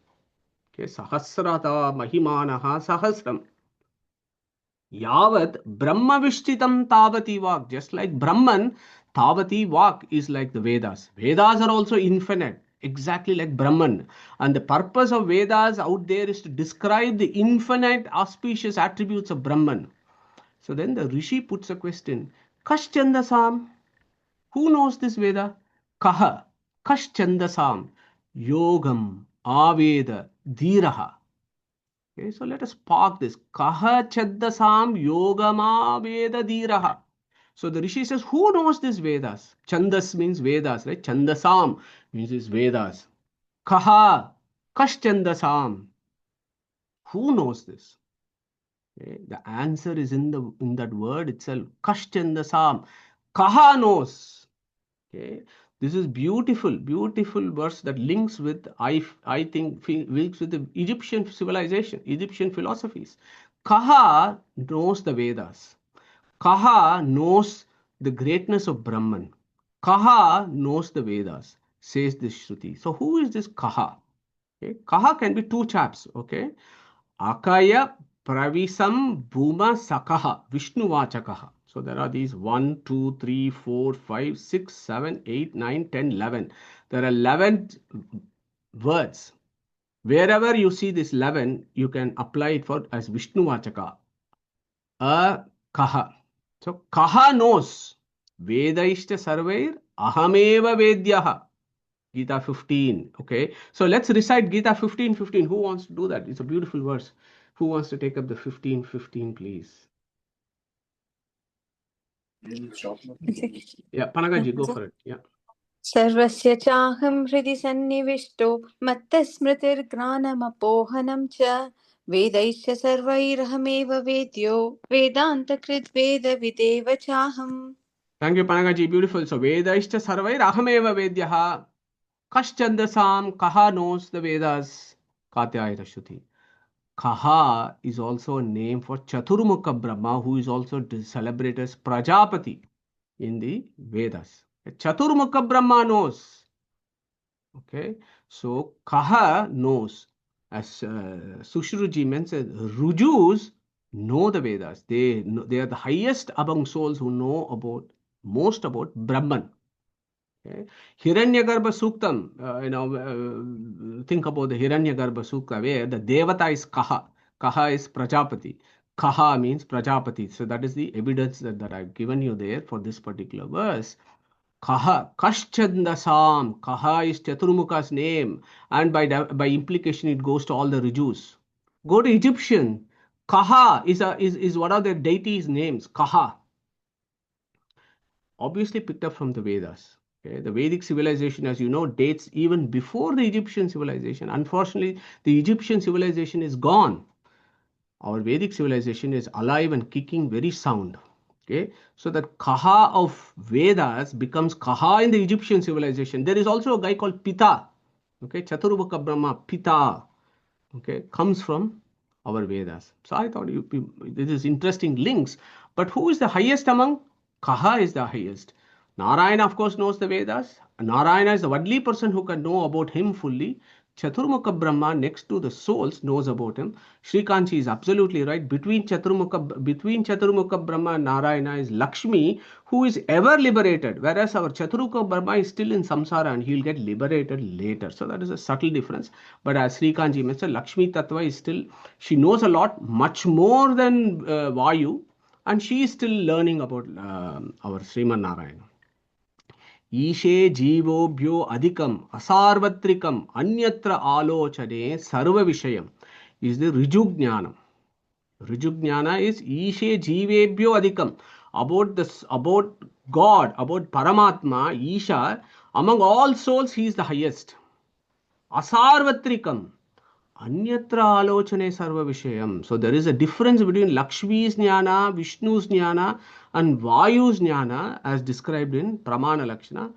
Okay, Sahasrada mahimanaha sahasram. Yavat Brahma Vishtitam Tavati Vak. Just like Brahman, Tavati Vak is like the Vedas. Vedas are also infinite, exactly like Brahman. And the purpose of Vedas out there is to describe the infinite auspicious attributes of Brahman. So then the Rishi puts a question. Kaschandasam. Who knows this Veda? Kaha. Kaschandasam. Yogam. Aveda. Dhiraha. Okay, so let us park this. Kaha chaddasam yogama veda dhiraha. So the Rishi says, who knows this Vedas? Chandas means Vedas, right? Chandasam means this Vedas. Kaha, kash chandasam. Who knows this? Okay, the answer is in that word itself. Kash chandasam. Kaha knows. Okay, this is beautiful verse that links with I think links with the Egyptian civilization, Egyptian philosophies. Kaha knows the Vedas. Kaha knows the greatness of Brahman. Kaha knows the Vedas, says this Shruti. So who is this Kaha? Okay, Kaha can be two chaps. Okay, Akaya Pravisam Bhuma Sakaha Vishnu Vachakaha. So there are these 1, 2, 3, 4, 5, 6, 7, 8, 9, 10, 11. There are 11 words. Wherever you see this 11, you can apply it for as Vishnu Vachaka. Kaha. So Kaha knows. Vedaishta Sarvair Ahameva Vedyaha. Gita 15. Okay. So let's recite Gita 15:15. Who wants to do that? It's a beautiful verse. Who wants to take up the 15:15, please? Yeah, Panagaji, go for it. Yeah. सर्वस्य चाहं हृदि सन्निविष्टो मत्तस्मृतिर्ज्ञानमपोहनं च वेदैश्च सर्वैरहमेव वेद्यो वेदान्तकृद् वेदविदेव चाहम्. Thank you, Panagaji. Beautiful. So Vedaishta Sarvair Ahameva Vedyaha. Kaschandasam. Kaha knows the Vedas. Katyayana Shruti. Kaha is also a name for Chaturmukha Brahma, who is also celebrated as Prajapati in the Vedas. Chaturmukha Brahma knows. Okay, so Kaha knows. As Sushruji mentioned, Rujus know the Vedas. They are the highest among souls who know most about Brahman. Okay. Hiranyagarbha Suktam, think about the Hiranyagarbha Sukta where the Devata is Kaha. Kaha is Prajapati. Kaha means Prajapati. So that is the evidence that I've given you there for this particular verse. Kaha, Kaschandasam. Kaha is Chaturmukha's name. And by implication, it goes to all the Rijus. Go to Egyptian. Kaha is one of the deities' names. Kaha. Obviously picked up from the Vedas. Okay? The Vedic civilization, as you know, dates even before the Egyptian civilization. Unfortunately, the Egyptian civilization is gone. Our Vedic civilization is alive and kicking very sound. Okay, so that Kaha of Vedas becomes Kaha in the Egyptian civilization. There is also a guy called Pita. Okay, Chaturmukha Brahma, Pita. Okay, comes from our Vedas. So I thought this is interesting links. But who is the highest among? Kaha is the highest. Narayana, of course, knows the Vedas. Narayana is the only person who can know about him fully. Chaturmukha Brahma, next to the souls, knows about him. Srikanchi is absolutely right. Between Chaturmukha Brahma and Narayana is Lakshmi, who is ever liberated, whereas our Chaturmukha Brahma is still in samsara and he'll get liberated later. So that is a subtle difference. But as Srikanji mentioned, Lakshmi Tattva is still, she knows a lot, much more than Vayu, and she is still learning about our Sriman Narayana. ईशे जीवोभ्यो अधिकम असार्वत्रिकम अन्यत्र आलोचने सर्व विषयम is the ऋजुज्ञानम. ऋजुज्ञाना is ईशे जीवेभ्यो अधिकम, about God, about Paramatma, Isha, among all souls he is the highest. Asarvatrikam, Anyatra alochane sarva vishayam. So there is a difference between Lakshmi's jnana, Vishnu's jnana, and Vayu's jnana as described in Pramana Lakshana.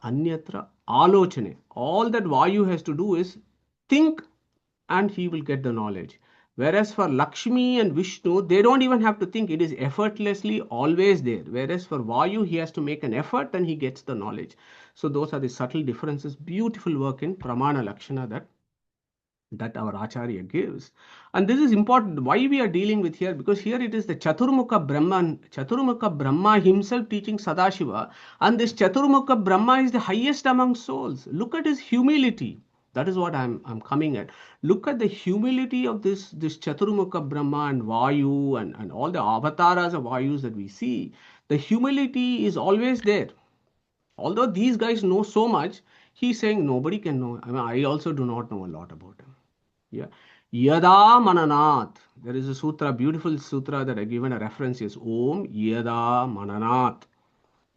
Anyatra alochane. All that Vayu has to do is think and he will get the knowledge. Whereas for Lakshmi and Vishnu, they don't even have to think. It is effortlessly always there. Whereas for Vayu, he has to make an effort and he gets the knowledge. So those are the subtle differences. Beautiful work in Pramana Lakshana that our Acharya gives. And this is important. Why we are dealing with here? Because here it is the Chaturmukha Brahma himself teaching Sadashiva. And this Chaturmukha Brahma is the highest among souls. Look at his humility. That is what I'm coming at. Look at the humility of this Chaturmukha Brahma and Vayu and all the avatars of Vayus that we see. The humility is always there. Although these guys know so much, he's saying nobody can know. I mean, I also do not know a lot about him. Yeah. Yada Mananat. There is a sutra, beautiful sutra that I given a reference is Om Yada Mananat.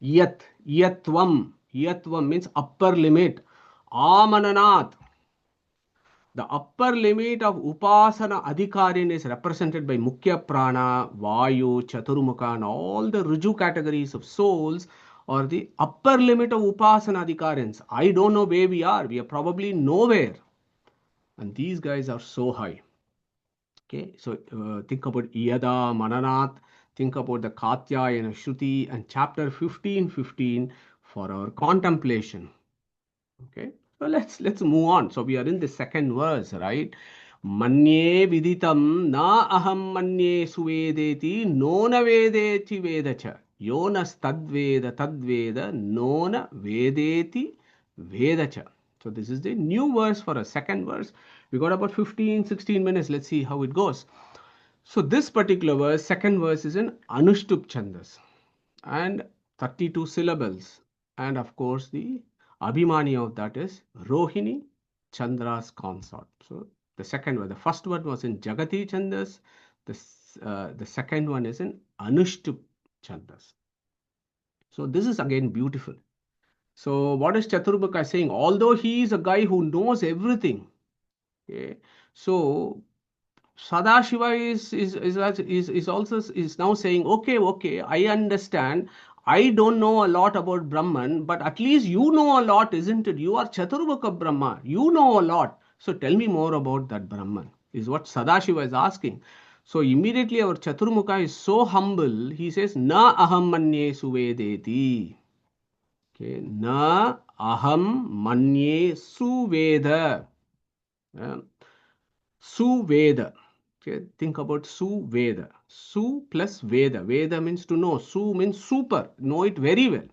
Yatvam. Yatvam means upper limit. Amananat. The upper limit of Upasana Adhikarin is represented by Mukhya Prana, Vayu, Chaturmukha, and all the Riju categories of souls, or the upper limit of Upasana Adhikarins. I don't know where we are. We are probably nowhere. And these guys are so high. Okay, so think about Yada, Mananat, think about the Katyayana Shruti and chapter 15:15 for our contemplation. Okay, so let's move on. So we are in the second verse, right? Manye viditam na aham manye suvedeti nona vedeti vedacha yonas tadveda nona vedeti vedacha. So this is the new verse for a second verse. We got about 15-16 minutes. Let's see how it goes. So this particular verse, second verse, is in Anushtup Chandas and 32 syllables. And of course, the Abhimani of that is Rohini, Chandra's consort. So the second one, the first one was in Jagati Chandas. The second one is in Anushtup Chandas. So this is again beautiful. So what is Chaturmukha saying? Although he is a guy who knows everything, okay, so Sadashiva is now saying, okay, I understand. I don't know a lot about Brahman, but at least you know a lot, isn't it? You are Chaturmukha Brahma. You know a lot. So tell me more about that Brahman, is what Sadashiva is asking. So immediately our Chaturmukha is so humble. He says, Na aham manye suvedeti. Okay, Na aham manye suveda. Suveda. Okay, think about Suveda. Su plus Veda. Veda means to know. Su means super. Know it very well.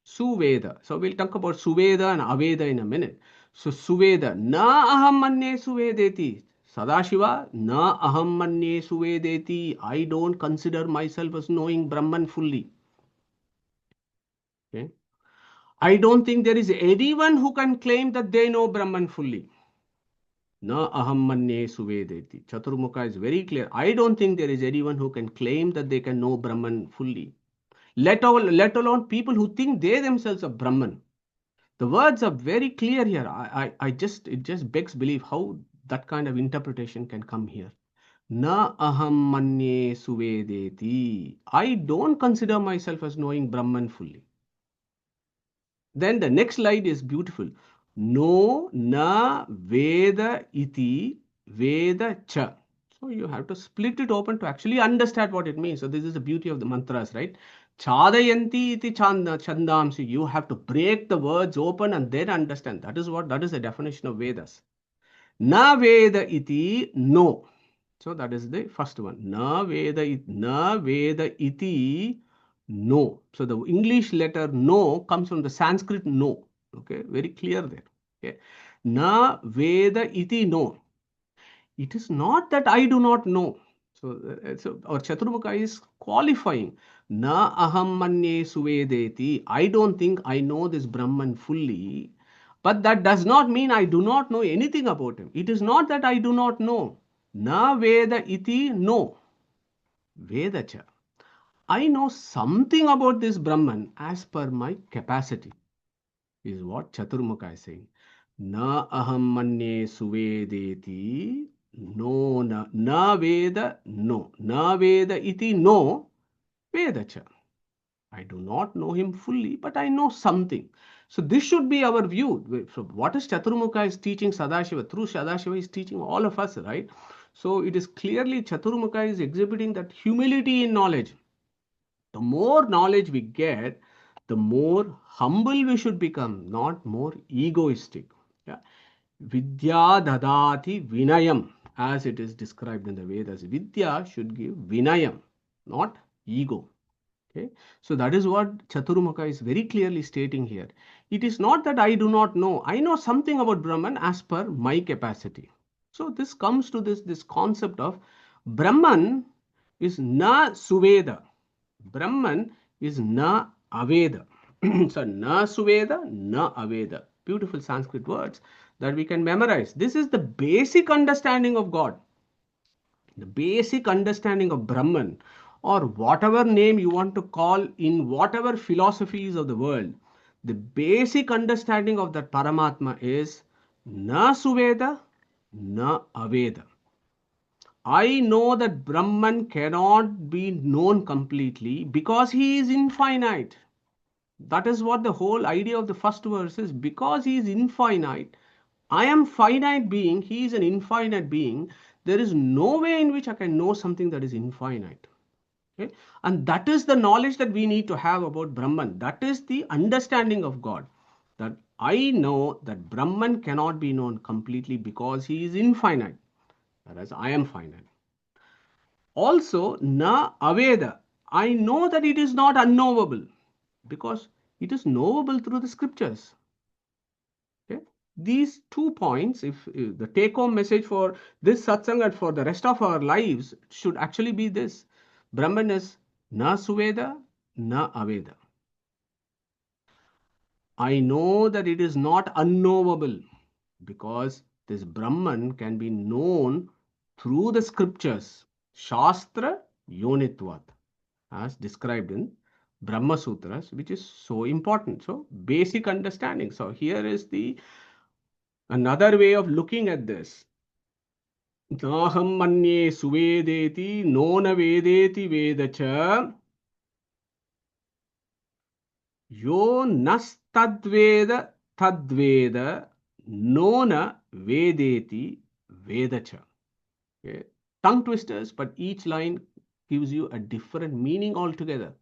Suveda. So we'll talk about Suveda and Aveda in a minute. So Suveda. Na aham manye suvedeti. Sadashiva. Na aham manye suvedeti. I don't consider myself as knowing Brahman fully. Okay. I don't think there is anyone who can claim that they know Brahman fully. Na aham manye suvedeti. Chaturmukha is very clear. I don't think there is anyone who can claim that they can know Brahman fully. Let alone people who think they themselves are Brahman. The words are very clear here. It just begs belief how that kind of interpretation can come here. Na aham manye suvedeti. I don't consider myself as knowing Brahman fully. Then the next slide is beautiful. No na Veda iti Veda cha. So you have to split it open to actually understand what it means. So this is the beauty of the mantras, right? Chadayanti iti chandamsi. You have to break the words open and then understand. That is the definition of Vedas. Na Veda iti no. So that is the first one. Na Veda iti no. So the English letter no comes from the Sanskrit no. Okay, very clear there. Okay. Na Veda iti no. It is not that I do not know. So our Chaturmukha is qualifying. Na aham manye suvedeti. I don't think I know this Brahman fully. But that does not mean I do not know anything about him. It is not that I do not know. Na Veda iti no. Veda cha. I know something about this Brahman as per my capacity, is what Chaturmukha is saying. Na aham manye suvedeti. No, na Veda, no. Na Veda iti no. Veda cha. I do not know him fully, but I know something. So this should be our view. So what is Chaturmukha is teaching Sadashiva? Through Sadashiva is teaching all of us, right? So it is clearly Chaturmukha is exhibiting that humility in knowledge. The more knowledge we get, the more humble we should become, not more egoistic. Yeah. Vidya dadati vinayam, as it is described in the Vedas. Vidya should give vinayam, not ego. Okay, so that is what Chaturmukha is very clearly stating here. It is not that I do not know. I know something about Brahman as per my capacity. So this comes to this concept of Brahman is na suveda. Brahman is na aveda. So na suveda, na aveda. Beautiful Sanskrit words that we can memorize. This is the basic understanding of God. The basic understanding of Brahman, or whatever name you want to call in whatever philosophies of the world, the basic understanding of that Paramatma is na suveda, na aveda. I know that Brahman cannot be known completely because he is infinite. That is what the whole idea of the first verse is. Because he is infinite, I am finite being, he is an infinite being. There is no way in which I can know something that is infinite. Okay? And that is the knowledge that we need to have about Brahman. That is the understanding of God. That I know that Brahman cannot be known completely because he is infinite, whereas I am finite. Also, na aveda. I know that it is not unknowable because it is knowable through the scriptures. Okay? These 2 points, if the take-home message for this satsang and for the rest of our lives should actually be this: Brahman is na suveda, na aveda. I know that it is not unknowable because this Brahman can be known through the scriptures, Shastra Yonitvat, as described in Brahma Sutras, which is so important. So, basic understanding. So, here is the another way of looking at this. Naham manye suvedeti, nona vedeti vedacha, yo nastadveda tadveda, nona vedeti vedacha. Okay. Tongue twisters, but each line gives you a different meaning altogether.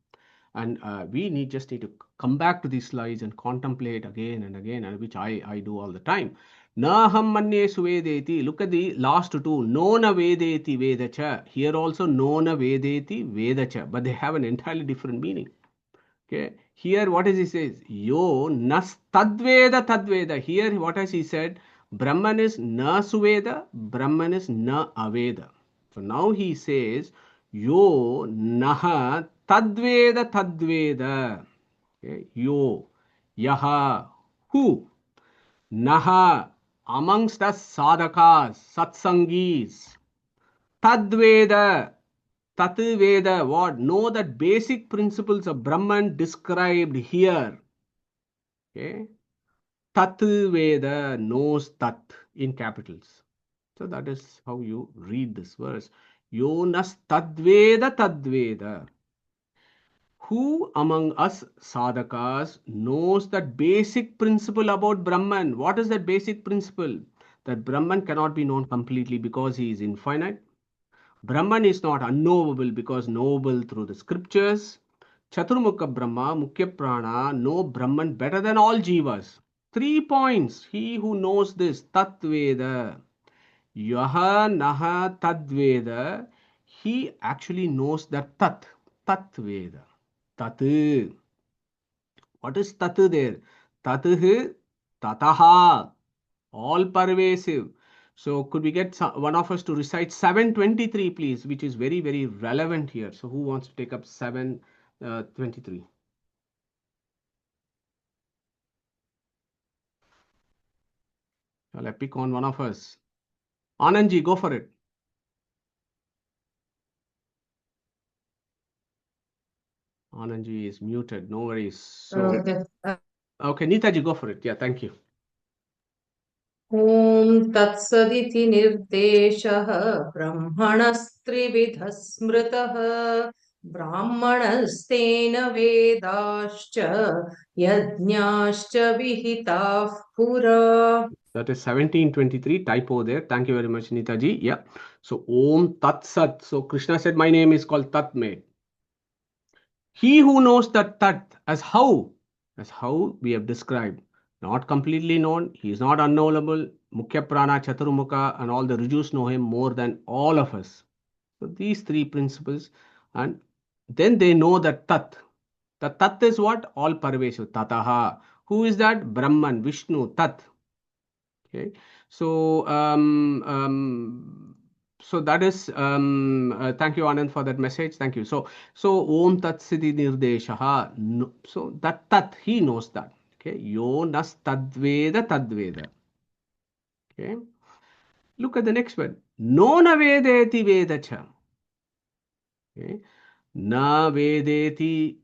And we just need to come back to these slides and contemplate again and again, and which I do all the time. Naham manye suvedeti. Look at the last two. Nona vedeti vedacha. Here also nona vedeti vedacha, but they have an entirely different meaning. Okay. Here what is he says? Yo nas tadveda tadveda. Here what has he said? Brahman is na suveda, Brahman is na aveda. So now he says, yo naha tadveda tadveda. Okay. Yo, yaha, who? Naha, amongst us sadhakas, satsangis. Tadveda, Tatveda, what? Know that basic principles of Brahman described here. Okay. Tatveda knows Tat in capitals. So that is how you read this verse. Yonas tadveda tadveda. Who among us sadhakas knows that basic principle about Brahman? What is that basic principle? That Brahman cannot be known completely because he is infinite. Brahman is not unknowable because knowable through the scriptures. Chaturmukha Brahma, Mukhya Prana, know Brahman better than all jivas. 3 points. He who knows this, Tatveda. Yaha Naha Tadveda. He actually knows that Tatveda. Tat. What is Tat there? Tatah, Tataha. All pervasive. So could we get one of us to recite 723, please, which is very, very relevant here. So who wants to take up 723? Shall I pick on one of us? Anandji, go for it. Anandji is muted. No worries. So, okay, Neetaji, go for it. Yeah, thank you. ॐ तत्सदिति निर्देशः ब्रह्मणस्त्रिविधः स्मृतः ब्राह्मणस्तेन वेदाश्च यज्ञाश्च विहिताः पुरा. That is 1723, typo there. Thank you very much, Neetaji. Yeah. So, Om Tat Sat. So, Krishna said, my name is called Tat Me. He who knows that Tat as how we have described, not completely known, he is not unknowable. Mukhya Prana, Chaturmukha, and all the Rijus know him more than all of us. So, these 3 principles, and then they know that Tat. The Tat is what? All Parveshu, Tataha. Who is that? Brahman, Vishnu, Tat. Okay, so so that is thank you, Anand, for that message. Thank you. So Om Tat Siddhi Nirdeshaha. No, so that Tat, he knows that. Okay, Yo Nas Tadveda Tadveda. Okay, look at the next one. No na Vedeti Vedacha. Okay, na Vedeti,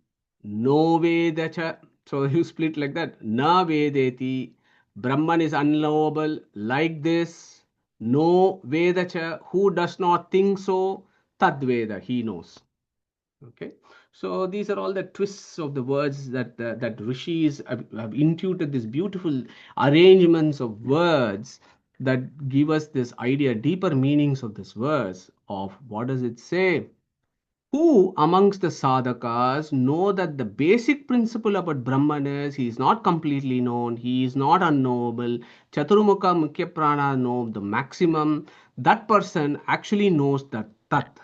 no Vedacha. So you split like that. Na Vedeti. Brahman is unknowable like this. No Vedacha. Who does not think so? Tadveda. He knows. Okay. So these are all the twists of the words that that rishis have intuited, these beautiful arrangements of words that give us this idea, deeper meanings of this verse of what does it say? Who amongst the sadhakas know that the basic principle about Brahman is he is not completely known, he is not unknowable. Chaturmukha Mukhya Prana know the maximum. That person actually knows that Tat.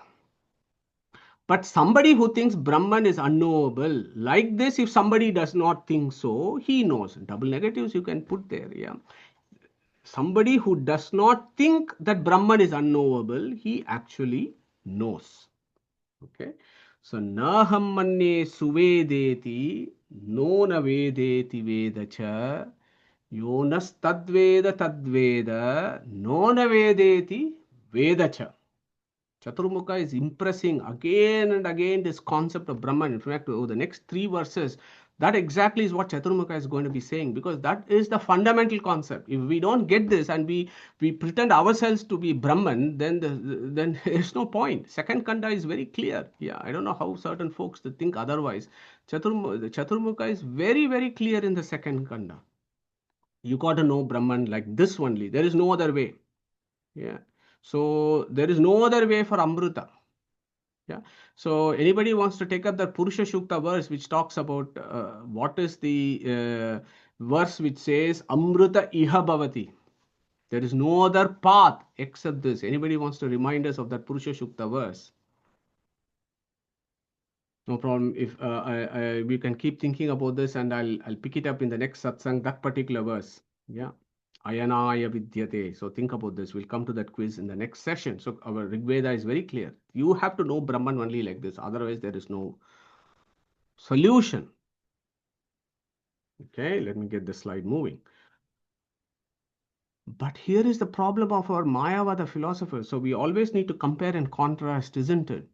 But somebody who thinks Brahman is unknowable, like this, if somebody does not think so, he knows. Double negatives you can put there, yeah. Somebody who does not think that Brahman is unknowable, he actually knows. Okay, so naham manne suvedeti, no na vedeti vedacha, yonas tadveda tadveda, no na vedeti vedacha. Chaturmukha is impressing again and again this concept of Brahman. In fact, over the next 3 verses, that exactly is what Chaturmukha is going to be saying, because that is the fundamental concept. If we don't get this and we pretend ourselves to be Brahman, then there's no point. Second Kanda is very clear. Yeah, I don't know how certain folks think otherwise. Chaturmukha is very, very clear in the second Kanda. You got to know Brahman like this only. There is no other way. Yeah. So there is no other way for Amrita. Yeah. So anybody wants to take up the Purusha Shukta verse which talks about what is the verse which says Amrita Iha Bhavati. There is no other path except this. Anybody wants to remind us of that Purusha Shukta verse? No problem. If we can keep thinking about this, and I'll pick it up in the next satsang, that particular verse. Yeah. Ayanaya vidyate. So think about this. We'll come to that quiz in the next session. So our Rig Veda is very clear. You have to know Brahman only like this. Otherwise, there is no solution. Okay, let me get the slide moving. But here is the problem of our Mayavada philosophers. So we always need to compare and contrast, isn't it?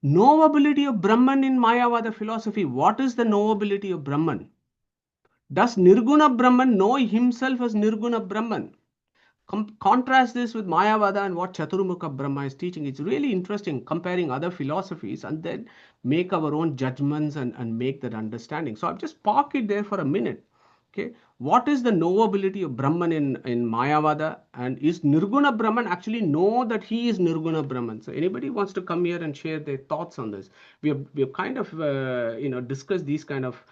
Knowability of Brahman in Mayavada philosophy. What is the knowability of Brahman? Does Nirguna Brahman know himself as Nirguna Brahman? Contrast this with Mayavada and what Chaturmukha Brahma is teaching. It's really interesting comparing other philosophies and then make our own judgments and make that understanding. So I've just parked it there for a minute. Okay, what is the knowability of Brahman in Mayavada, and is Nirguna Brahman actually know that he is Nirguna Brahman? So anybody wants to come here and share their thoughts on this? We have kind of discussed these kind of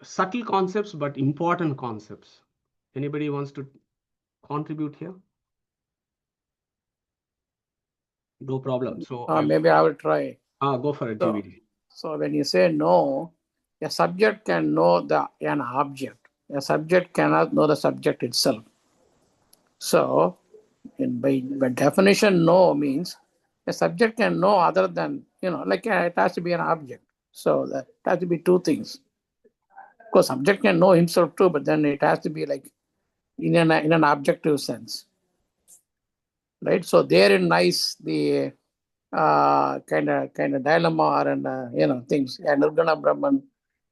subtle concepts but important concepts. Anybody wants to contribute here? No problem. So Maybe I will try. go for it, So, JVD. so when you say no, a subject can know an object. A subject cannot know the subject itself. So, by definition, no means a subject can know other than, like it has to be an object. So that has to be two things. Of course, subject can know himself too, but then it has to be like in an objective sense, right? So therein lies the kind of dilemma and things. And Nirguna Brahman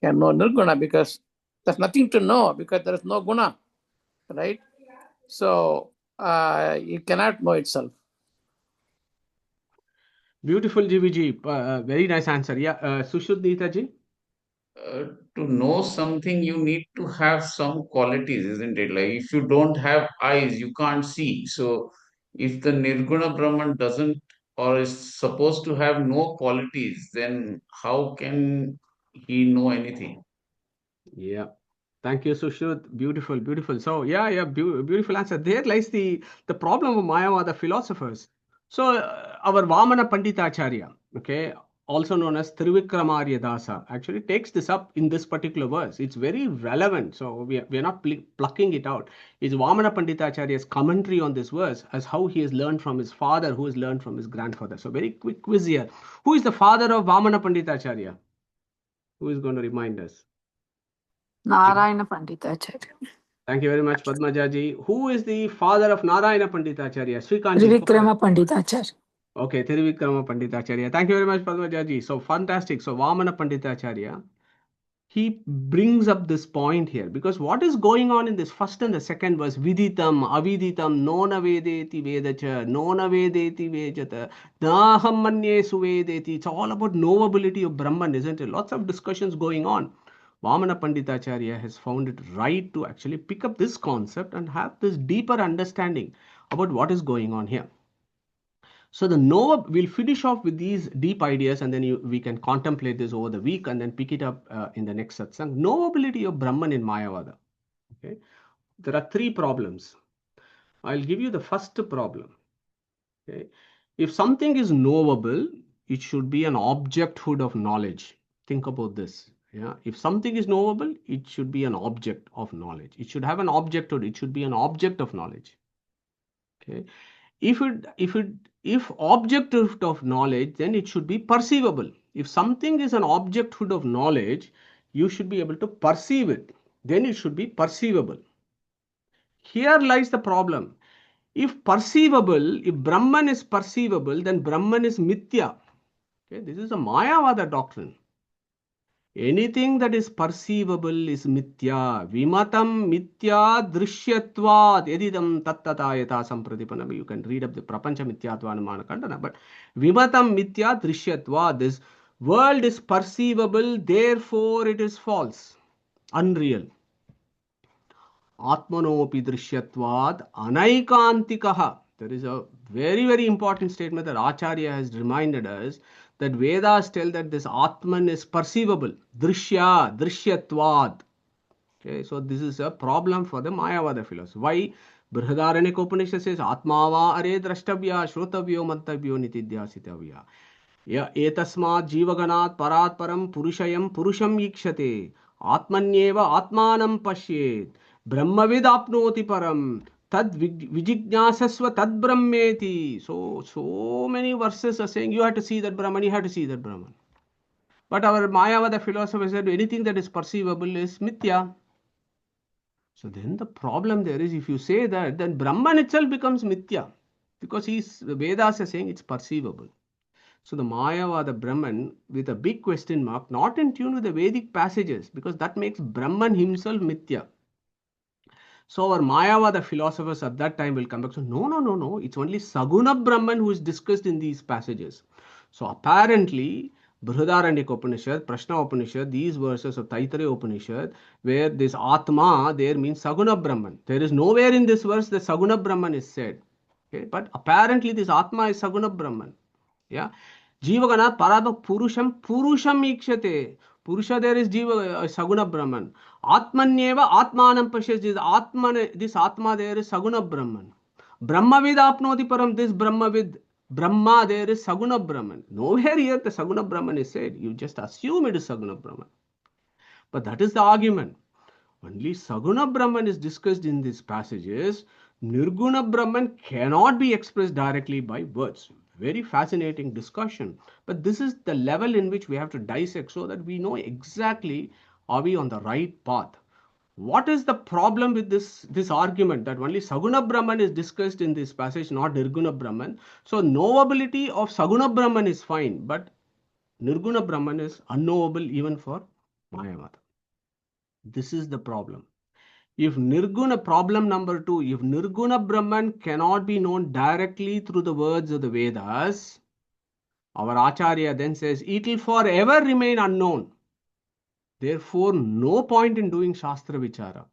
can know Nirguna because there's nothing to know because there is no guna, right? So it cannot know itself. Beautiful, GVG. Very nice answer. Yeah, Sushruta ji. To know something, you need to have some qualities, isn't it? Like if you don't have eyes, you can't see. So if the Nirguna Brahman doesn't or is supposed to have no qualities, then how can he know anything? Yeah. Thank you, Sushrut. Beautiful, beautiful. So yeah, beautiful answer. There lies the problem of Mayavada philosophers. So our Vamana Panditacharya, okay, also known as Trivikramarya Dasa, actually takes this up in this particular verse. It's very relevant. So we are not plucking it out. It's Vamana Panditacharya's commentary on this verse as how he has learned from his father, who has learned from his grandfather. So very quick quiz here. Who is the father of Vamana Panditacharya? Who is going to remind us? Narayana Panditacharya. Thank you very much, Padmajaji. Who is the father of Narayana Panditacharya? Srikanji. Trivikrama Panditacharya. Okay, Trivikrama Panditacharya. Thank you very much, Padmajaji. So fantastic. So Vamana Panditacharya, he brings up this point here because what is going on in this first and the second verse? Viditam, aviditam, nona vedeti vedacha, nona vedeti vejata, naham manye suvedeti. It's all about knowability of Brahman, isn't it? Lots of discussions going on. Vamana Panditacharya has found it right to actually pick up this concept and have this deeper understanding about what is going on here. So we'll finish off with these deep ideas and then we can contemplate this over the week and then pick it up in the next satsang. Knowability of Brahman in Mayavada. Okay, there are three problems. I'll give you the first problem. Okay, if something is knowable, it should be an objecthood of knowledge. Think about this. Yeah, if something is knowable, it should be an object of knowledge. It should have an objecthood. It should be an object of knowledge. Okay, if objecthood of knowledge, then it should be perceivable. If something is an objecthood of knowledge, you should be able to perceive it. Then it should be perceivable. Here lies the problem. If perceivable, if Brahman is perceivable, then Brahman is mithya. Okay, this is a Mayavada doctrine. Anything that is perceivable is mithya. Vimatam mithya drishyatvad edidam tattata yata sampradipanam. You can read up the Prapancha Mithyatva Anumana Kandana. But Vimatam mithya drishyatvad. This world is perceivable, therefore it is false, unreal. Atmanopi drishyatvad anaikantikaha. There is a very, very important statement that Acharya has reminded us that Vedas tell that this Atman is perceivable. Drishya, drishyatvad. Okay, so this is a problem for the Mayavada philosophy. Why? Brihadaranyaka Upanishad says, Atmava are drashtavya, shrotavyo, mantavyo, nitidyasitavya. Ya etasmat jivaganat parat param purushayam purusham ikshate. Atmanyeva atmanam pashyet. Brahmavid apnoti param. Tad vijignasasva tad brahmeti. So many verses are saying you have to see that Brahman, you have to see that Brahman. But our Mayavada philosopher said anything that is perceivable is mithya. So then the problem there is if you say that, then Brahman itself becomes mithya. Because the Vedas are saying it's perceivable. So the Mayavada Brahman with a big question mark, not in tune with the Vedic passages, because that makes Brahman himself mithya. So our Mayavada philosophers at that time will come back. So no. It's only Saguna Brahman who is discussed in these passages. So apparently, Brihadaranyaka Upanishad, Prashna Upanishad, these verses of Taittiriya Upanishad, where this Atma there means Saguna Brahman. There is nowhere in this verse that Saguna Brahman is said. Okay? But apparently this Atma is Saguna Brahman. Yeah. Jivagana Parada Purusham Ikshate. Purusha there is Jiva Saguna Brahman. Atmanyeva Atmanam Pashes is Atman, this Atma there is Saguna Brahman. Brahmavid Apnoti Param, this Brahmavid Brahma there is Saguna Brahman. Nowhere here the Saguna Brahman is said. You just assume it is Saguna Brahman. But that is the argument. Only Saguna Brahman is discussed in these passages. Nirguna Brahman cannot be expressed directly by words. Very fascinating discussion. But this is the level in which we have to dissect so that we know exactly are we on the right path. What is the problem with this argument that only Saguna Brahman is discussed in this passage, not Nirguna Brahman? So knowability of Saguna Brahman is fine, but Nirguna Brahman is unknowable even for Mayavada. This is the problem. If Nirguna, problem number 2, if Nirguna Brahman cannot be known directly through the words of the Vedas, our Acharya then says it will forever remain unknown. Therefore, no point in doing Shastra Vichara.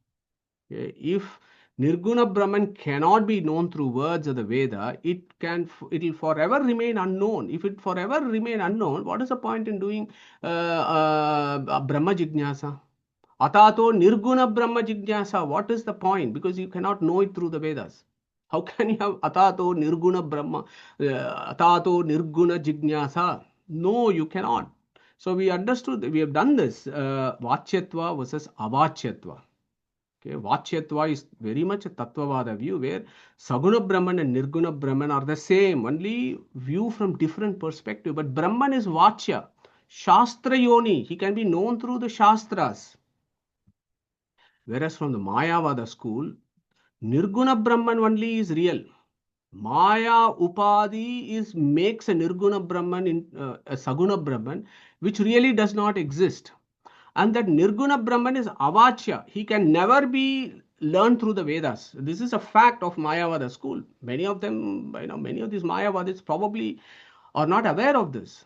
If Nirguna Brahman cannot be known through words of the Veda, it will forever remain unknown. If it forever remain unknown, what is the point in doing Brahma Jignasa? Atato Nirguna Brahma Jignasa. What is the point? Because you cannot know it through the Vedas. How can you have Atato Nirguna Brahma, Atato Nirguna Jignasa? No, you cannot. So we understood, we have done this, Vachyatva versus Avachyatva. Okay, Vachyatva is very much a Tattvavada view where Saguna Brahman and Nirguna Brahman are the same, only view from different perspective. But Brahman is Vachya, Shastra Yoni. He can be known through the Shastras. Whereas from the Mayavada school, Nirguna Brahman only is real. Maya Upadi makes a Nirguna Brahman a Saguna Brahman, which really does not exist. And that Nirguna Brahman is Avachya. He can never be learned through the Vedas. This is a fact of Mayavada school. Many of them, many of these Mayavadis probably are not aware of this.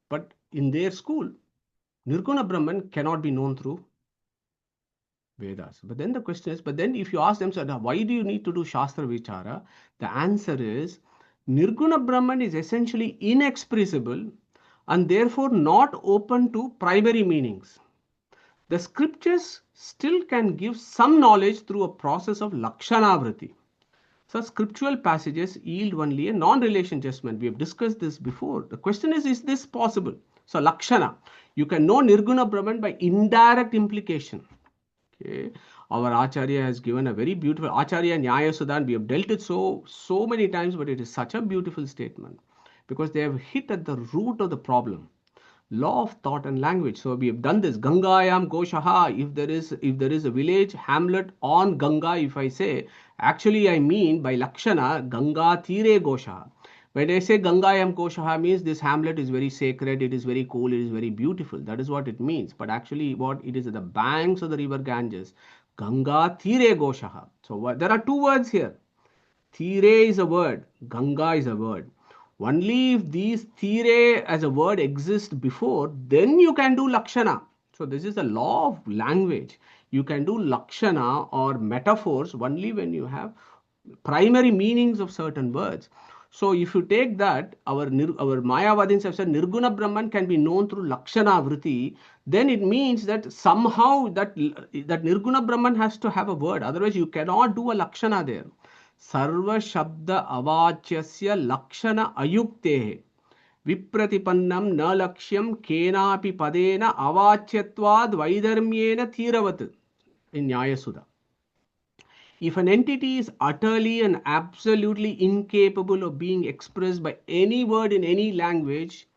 But in their school, Nirguna Brahman cannot be known through Vedas. But then the question is, if you ask them, so why do you need to do Shastra Vichara? The answer is, Nirguna Brahman is essentially inexpressible and therefore not open to primary meanings. The scriptures still can give some knowledge through a process of Lakshanavriti. So scriptural passages yield only a non-relation judgment. We have discussed this before. The question is this possible? So Lakshana, you can know Nirguna Brahman by indirect implication. Okay. Our Acharya has given a very beautiful, Acharya Nyaya Sudan, we have dealt it so many times, but it is such a beautiful statement because they have hit at the root of the problem. Law of thought and language. So we have done this. Gangayam Goshaha. If there is a village, hamlet on Ganga, if I say, actually I mean by Lakshana, Ganga Tire Goshaha. When I say Gangayam Goshaha means this hamlet is very sacred, it is very cool, it is very beautiful. That is what it means. But actually what it is at the banks of the river Ganges. Ganga Tire Goshaha. So there are two words here. Tire is a word, Ganga is a word. Only if these Tire as a word exists before, then you can do Lakshana. So this is the law of language. You can do Lakshana or metaphors only when you have primary meanings of certain words. So if you take that, our Mayavadins have said Nirguna Brahman can be known through Lakshana Vritti, then it means that somehow that Nirguna Brahman has to have a word. Otherwise you cannot do a Lakshana there. Sarva Shabda Avachyasya Lakshana Ayuktehe Vipratipannam na Lakshyam Kenapi Padena Avachyatvad Vaidharmyena Thiravat in Nyaya Sudha. If an entity is utterly and absolutely incapable of being expressed by any word in any language,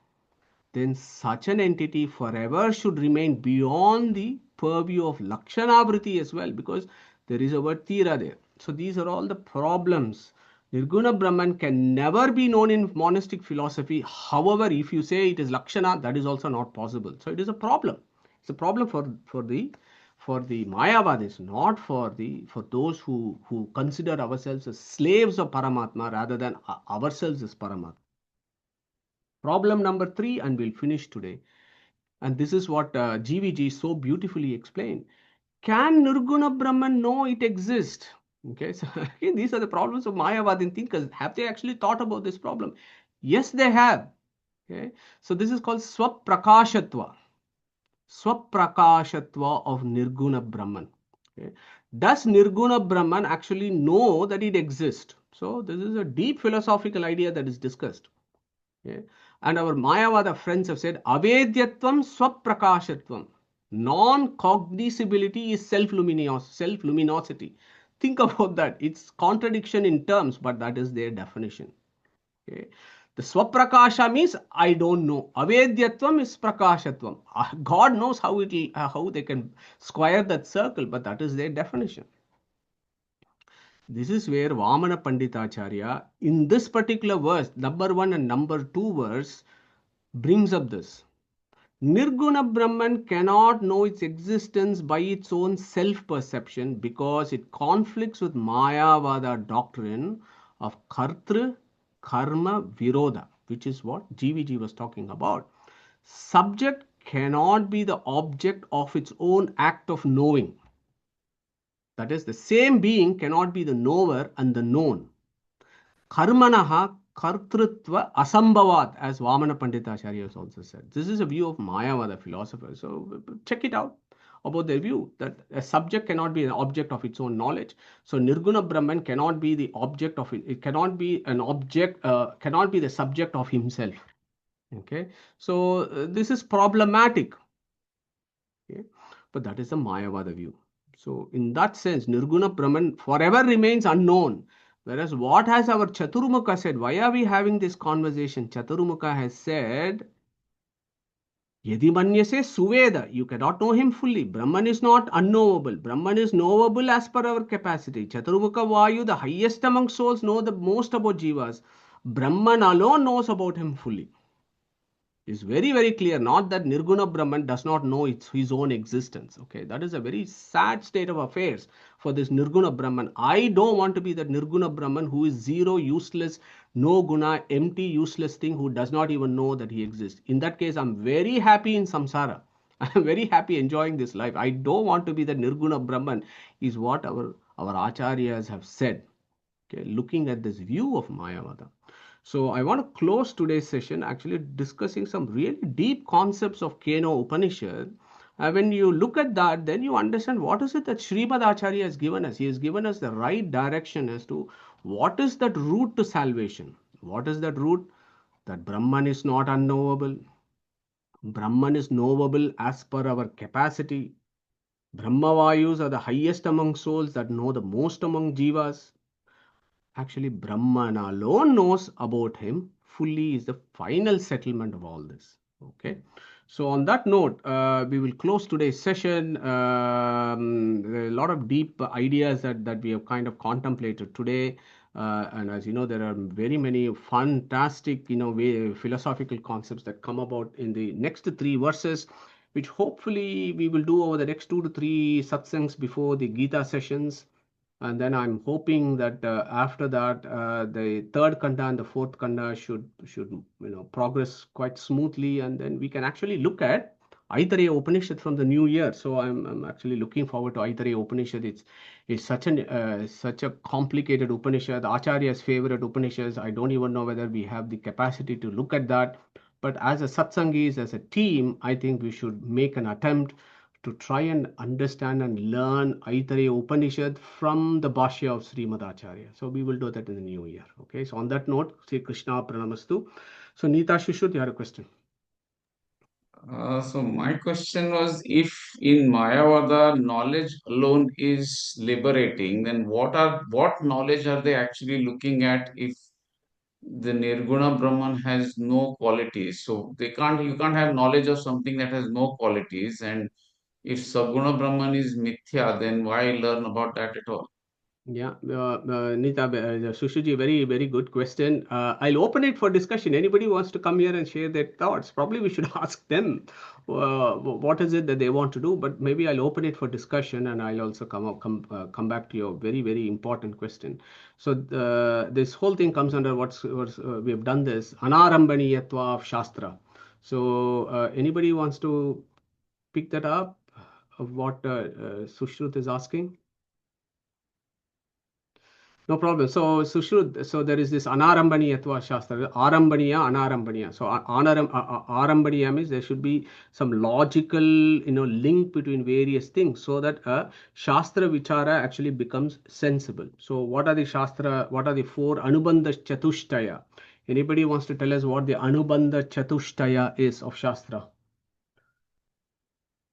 then such an entity forever should remain beyond the purview of Lakshanavriti as well, because there is a word Tira there. So these are all the problems. Nirguna Brahman can never be known in monastic philosophy. However, if you say it is Lakshana, that is also not possible. So it is a problem. It's a problem for for the Mayavadis, not for those who consider ourselves as slaves of Paramatma rather than ourselves as Paramatma. Problem number 3, and we'll finish today. And this is what GVG so beautifully explained. Can Nirguna Brahman know it exists? Okay, so again, these are the problems of Mayavadin thinkers. Have they actually thought about this problem? Yes, they have. Okay, so this is called Swaprakashatva. Swaprakashatva of Nirguna Brahman. Okay. Does Nirguna Brahman actually know that it exists? So this is a deep philosophical idea that is discussed. Okay. And our Mayavada friends have said, Avedyatvam Swaprakashatvam. Non-cognizability is self-luminosity. Think about that. It's contradiction in terms, but that is their definition. Okay. The Swaprakasha means I don't know. Avedyatvam is Prakashatvam. God knows how they can square that circle, but that is their definition. This is where Vamana Panditacharya, in this particular verse, number 1 and number 2 verse, brings up this. Nirguna Brahman cannot know its existence by its own self-perception because it conflicts with Mayavada doctrine of Kartru Karma Virodha, which is what GVG was talking about. Subject cannot be the object of its own act of knowing. That is, the same being cannot be the knower and the known. Karmanaha Kartrutva Asambhavat, as Vamana Panditacharya has also said. This is a view of Mayavada philosophers. So check it out about their view that a subject cannot be an object of its own knowledge. So Nirguna Brahman cannot be the object of it. It cannot be an object, cannot be the subject of himself. Okay. So this is problematic. Okay. But that is the Mayavada view. So in that sense, Nirguna Brahman forever remains unknown. Whereas what has our Chaturmukha said? Why are we having this conversation? Chaturmukha has said, Yadi manyase suveda. You cannot know him fully. Brahman is not unknowable. Brahman is knowable as per our capacity. Chaturmukha Vayu, the highest among souls, know the most about jivas. Brahman alone knows about him fully. Is very, very clear. Not that Nirguna Brahman does not know his own existence. Okay, that is a very sad state of affairs for this Nirguna Brahman. I don't want to be that Nirguna Brahman who is zero, useless, no guna, empty, useless thing who does not even know that he exists. In that case, I'm very happy in samsara. I'm very happy enjoying this life. I don't want to be the Nirguna Brahman, is what our acharyas have said. Okay, looking at this view of Mayavada. So I want to close today's session actually discussing some really deep concepts of Keno Upanishad. When you look at that, then you understand what is it that Srimad Acharya has given us. He has given us the right direction as to what is that route to salvation. What is that route? That Brahman is not unknowable. Brahman is knowable as per our capacity. Brahmavayus are the highest among souls that know the most among jivas. Actually, Brahman alone knows about him fully is the final settlement of all this. Okay. So on that note, we will close today's session. There are a lot of deep ideas that we have kind of contemplated today. And as you know, there are very many fantastic, philosophical concepts that come about in the next 3 verses, which hopefully we will do over the next 2 to 3 satsangs before the Gita sessions. And then I'm hoping that after that, the third kanda and the fourth kanda should progress quite smoothly, and then we can actually look at Aitareya Upanishad from the new year. So I'm actually looking forward to Aitareya Upanishad. It's such a complicated Upanishad, Acharya's favorite Upanishads. I don't even know whether we have the capacity to look at that. But as a satsangis, as a team, I think we should make an attempt to try and understand and learn Aitareya Upanishad from the Bhashya of Srimad Acharya. So we will do that in the new year. Okay. So on that note, Sri Krishna Pranamastu. So Neeta Shushut, you had a question. So my question was, if in Mayavada knowledge alone is liberating, then what knowledge are they actually looking at if the Nirguna Brahman has no qualities? So you can't have knowledge of something that has no qualities. And if Saguna Brahman is mithya, then why learn about that at all? Yeah, Nita, Sushiji, very, very good question. I'll open it for discussion. Anybody wants to come here and share their thoughts? Probably we should ask them what is it that they want to do. But maybe I'll open it for discussion, and I'll also come back to your very, very important question. So this whole thing comes under what's we have done this anarambhaniyatva of Shastra. So anybody wants to pick that up of what Sushrut is asking? No problem. So, Sushrut, so there is this Anarambhaniyatva Shastra, Arambhaniya, Anarambhaniya. So, Arambhaniya means there should be some logical, link between various things so that a Shastra Vichara actually becomes sensible. So, what are the Shastra, what are the four Anubandha Chatushtaya? Anybody wants to tell us what the Anubandha Chatushtaya is of Shastra?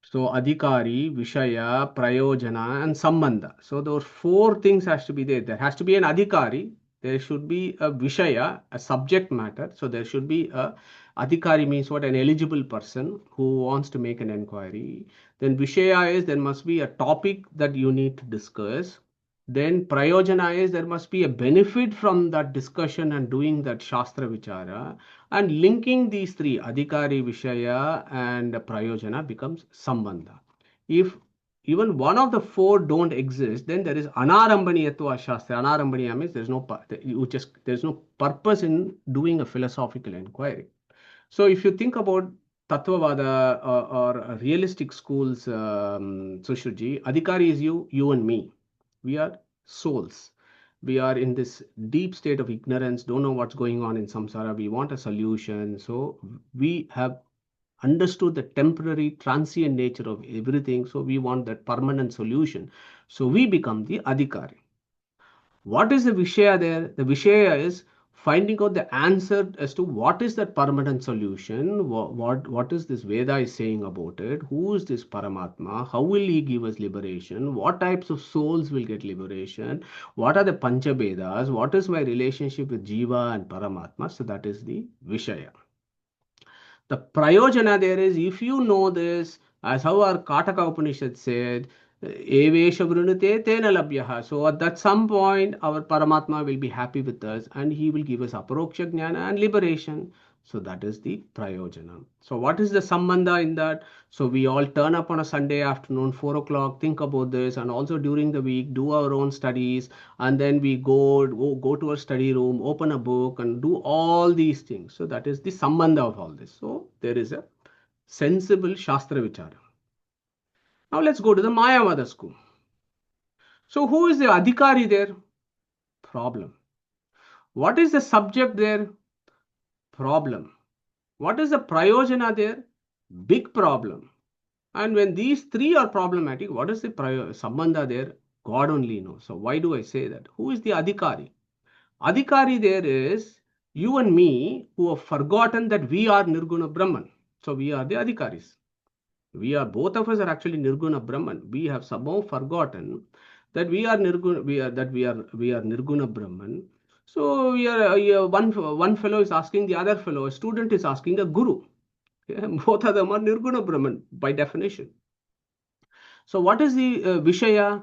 So adhikari, vishaya, prayojana, and sambandha. So those four things has to be there. There has to be an adhikari. There should be a vishaya, a subject matter. So there should be a adhikari means what? An eligible person who wants to make an inquiry. Then vishaya is there must be a topic that you need to discuss. Then prayojana is there must be a benefit from that discussion and doing that shastra vichara. And linking these three, adhikari, vishaya, and prayojana becomes sambandha. If even one of the four don't exist, then there is anarambhaniyatva shastra. Anarambhaniya means there's no purpose in doing a philosophical inquiry. So if you think about Tattvavada or realistic schools, Sushruji, adhikari is you and me. We are souls. We are in this deep state of ignorance, don't know what's going on in samsara. We want a solution. So we have understood the temporary, transient nature of everything. So we want that permanent solution. So we become the adhikari. What is the Vishaya there? The Vishaya is finding out the answer as to what is that permanent solution, what is this Veda is saying about it, who is this Paramatma, how will he give us liberation, what types of souls will get liberation, what are the Panchabedas, what is my relationship with Jiva and Paramatma. So that is the Vishaya. The Prayojana there is, if you know this, as how our Kataka Upanishad said, Evesha Vrunute Tena Labhyaha. So at that some point, our Paramatma will be happy with us and he will give us Aparoksha Jnana and liberation. So that is the Prayojana. So what is the Sambandha in that? So we all turn up on a Sunday afternoon, 4 o'clock, think about this, and also during the week, do our own studies, and then we go to our study room, open a book, and do all these things. So that is the Sambandha of all this. So there is a sensible Shastra Vichara. Now let's go to the Mayavada school. So who is the adhikari there? Problem. What is the subject there? Problem. What is the prayojana there? Big problem. And when these three are problematic, what is the sambandha there? God only knows. So why do I say that? Who is the adhikari? Adhikari there is you and me who have forgotten that we are Nirguna Brahman. So we are the adhikaris. Both of us are actually Nirguna Brahman. We have somehow forgotten that we are Nirguna, we are Nirguna Brahman. So we are one fellow is asking the other fellow, a student is asking a guru. Yeah, both of them are Nirguna Brahman by definition. So what is the Vishaya?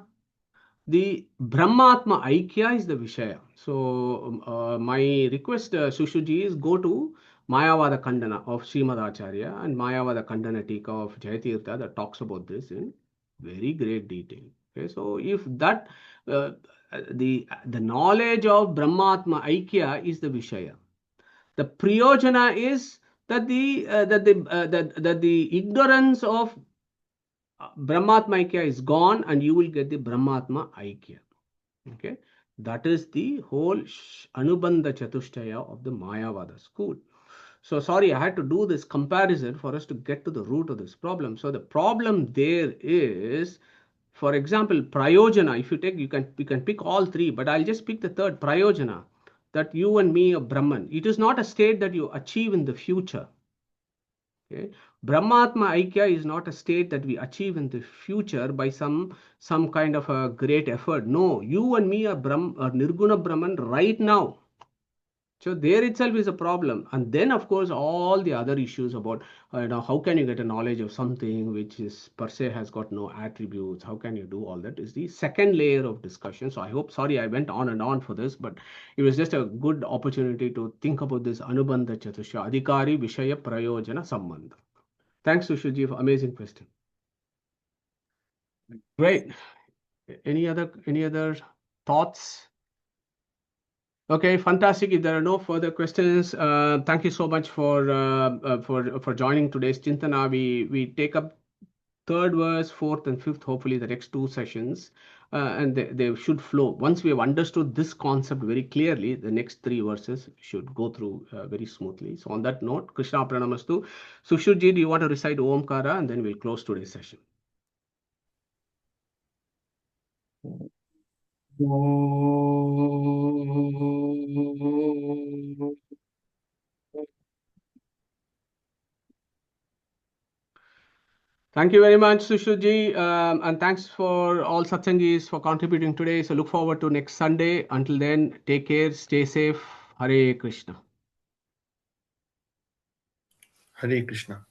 The Brahmatma Aikya is the Vishaya. So my request, Sushuji, is go to Mayavada Kandana of Srimad Acharya and Mayavada Kandana Tika of Jayatirtha that talks about this in very great detail. Okay, so if that the knowledge of Brahmatma Aikya is the Vishaya, the Priyojana is that the ignorance of Brahmatma Aikya is gone and you will get the Brahmatma Aikya. Okay, that is the whole Anubandha Chatushtaya of the Mayavada school. So sorry, I had to do this comparison for us to get to the root of this problem. So the problem there is, for example, Prayojana. If you take, you can pick all three, but I'll just pick the third, Prayojana, that you and me are Brahman. It is not a state that you achieve in the future. Okay. Brahmatma Aikya is not a state that we achieve in the future by some kind of a great effort. No, you and me are Nirguna Brahman right now. So there itself is a problem. And then, of course, all the other issues about, how can you get a knowledge of something which is per se has got no attributes? How can you do all that is the second layer of discussion. So I hope, sorry, I went on and on for this, but it was just a good opportunity to think about this Anubandha Chatusha, Adhikari Vishaya Prayojana Sambandha. Thanks, Sushiji, for amazing question. Great. Any other thoughts? Okay, fantastic. If there are no further questions, thank you so much for joining today's Chintana. We take up third verse, fourth, and fifth. Hopefully, the next two sessions, and they should flow. Once we have understood this concept very clearly, the next three verses should go through very smoothly. So, on that note, Krishna Pranamastu. Sushruji, do you want to recite Omkara, and then we'll close today's session. Thank you very much, Sushruji, and thanks for all satsangis for contributing today. So look forward to next Sunday. Until then, take care, stay safe. Hare Krishna. Hare Krishna.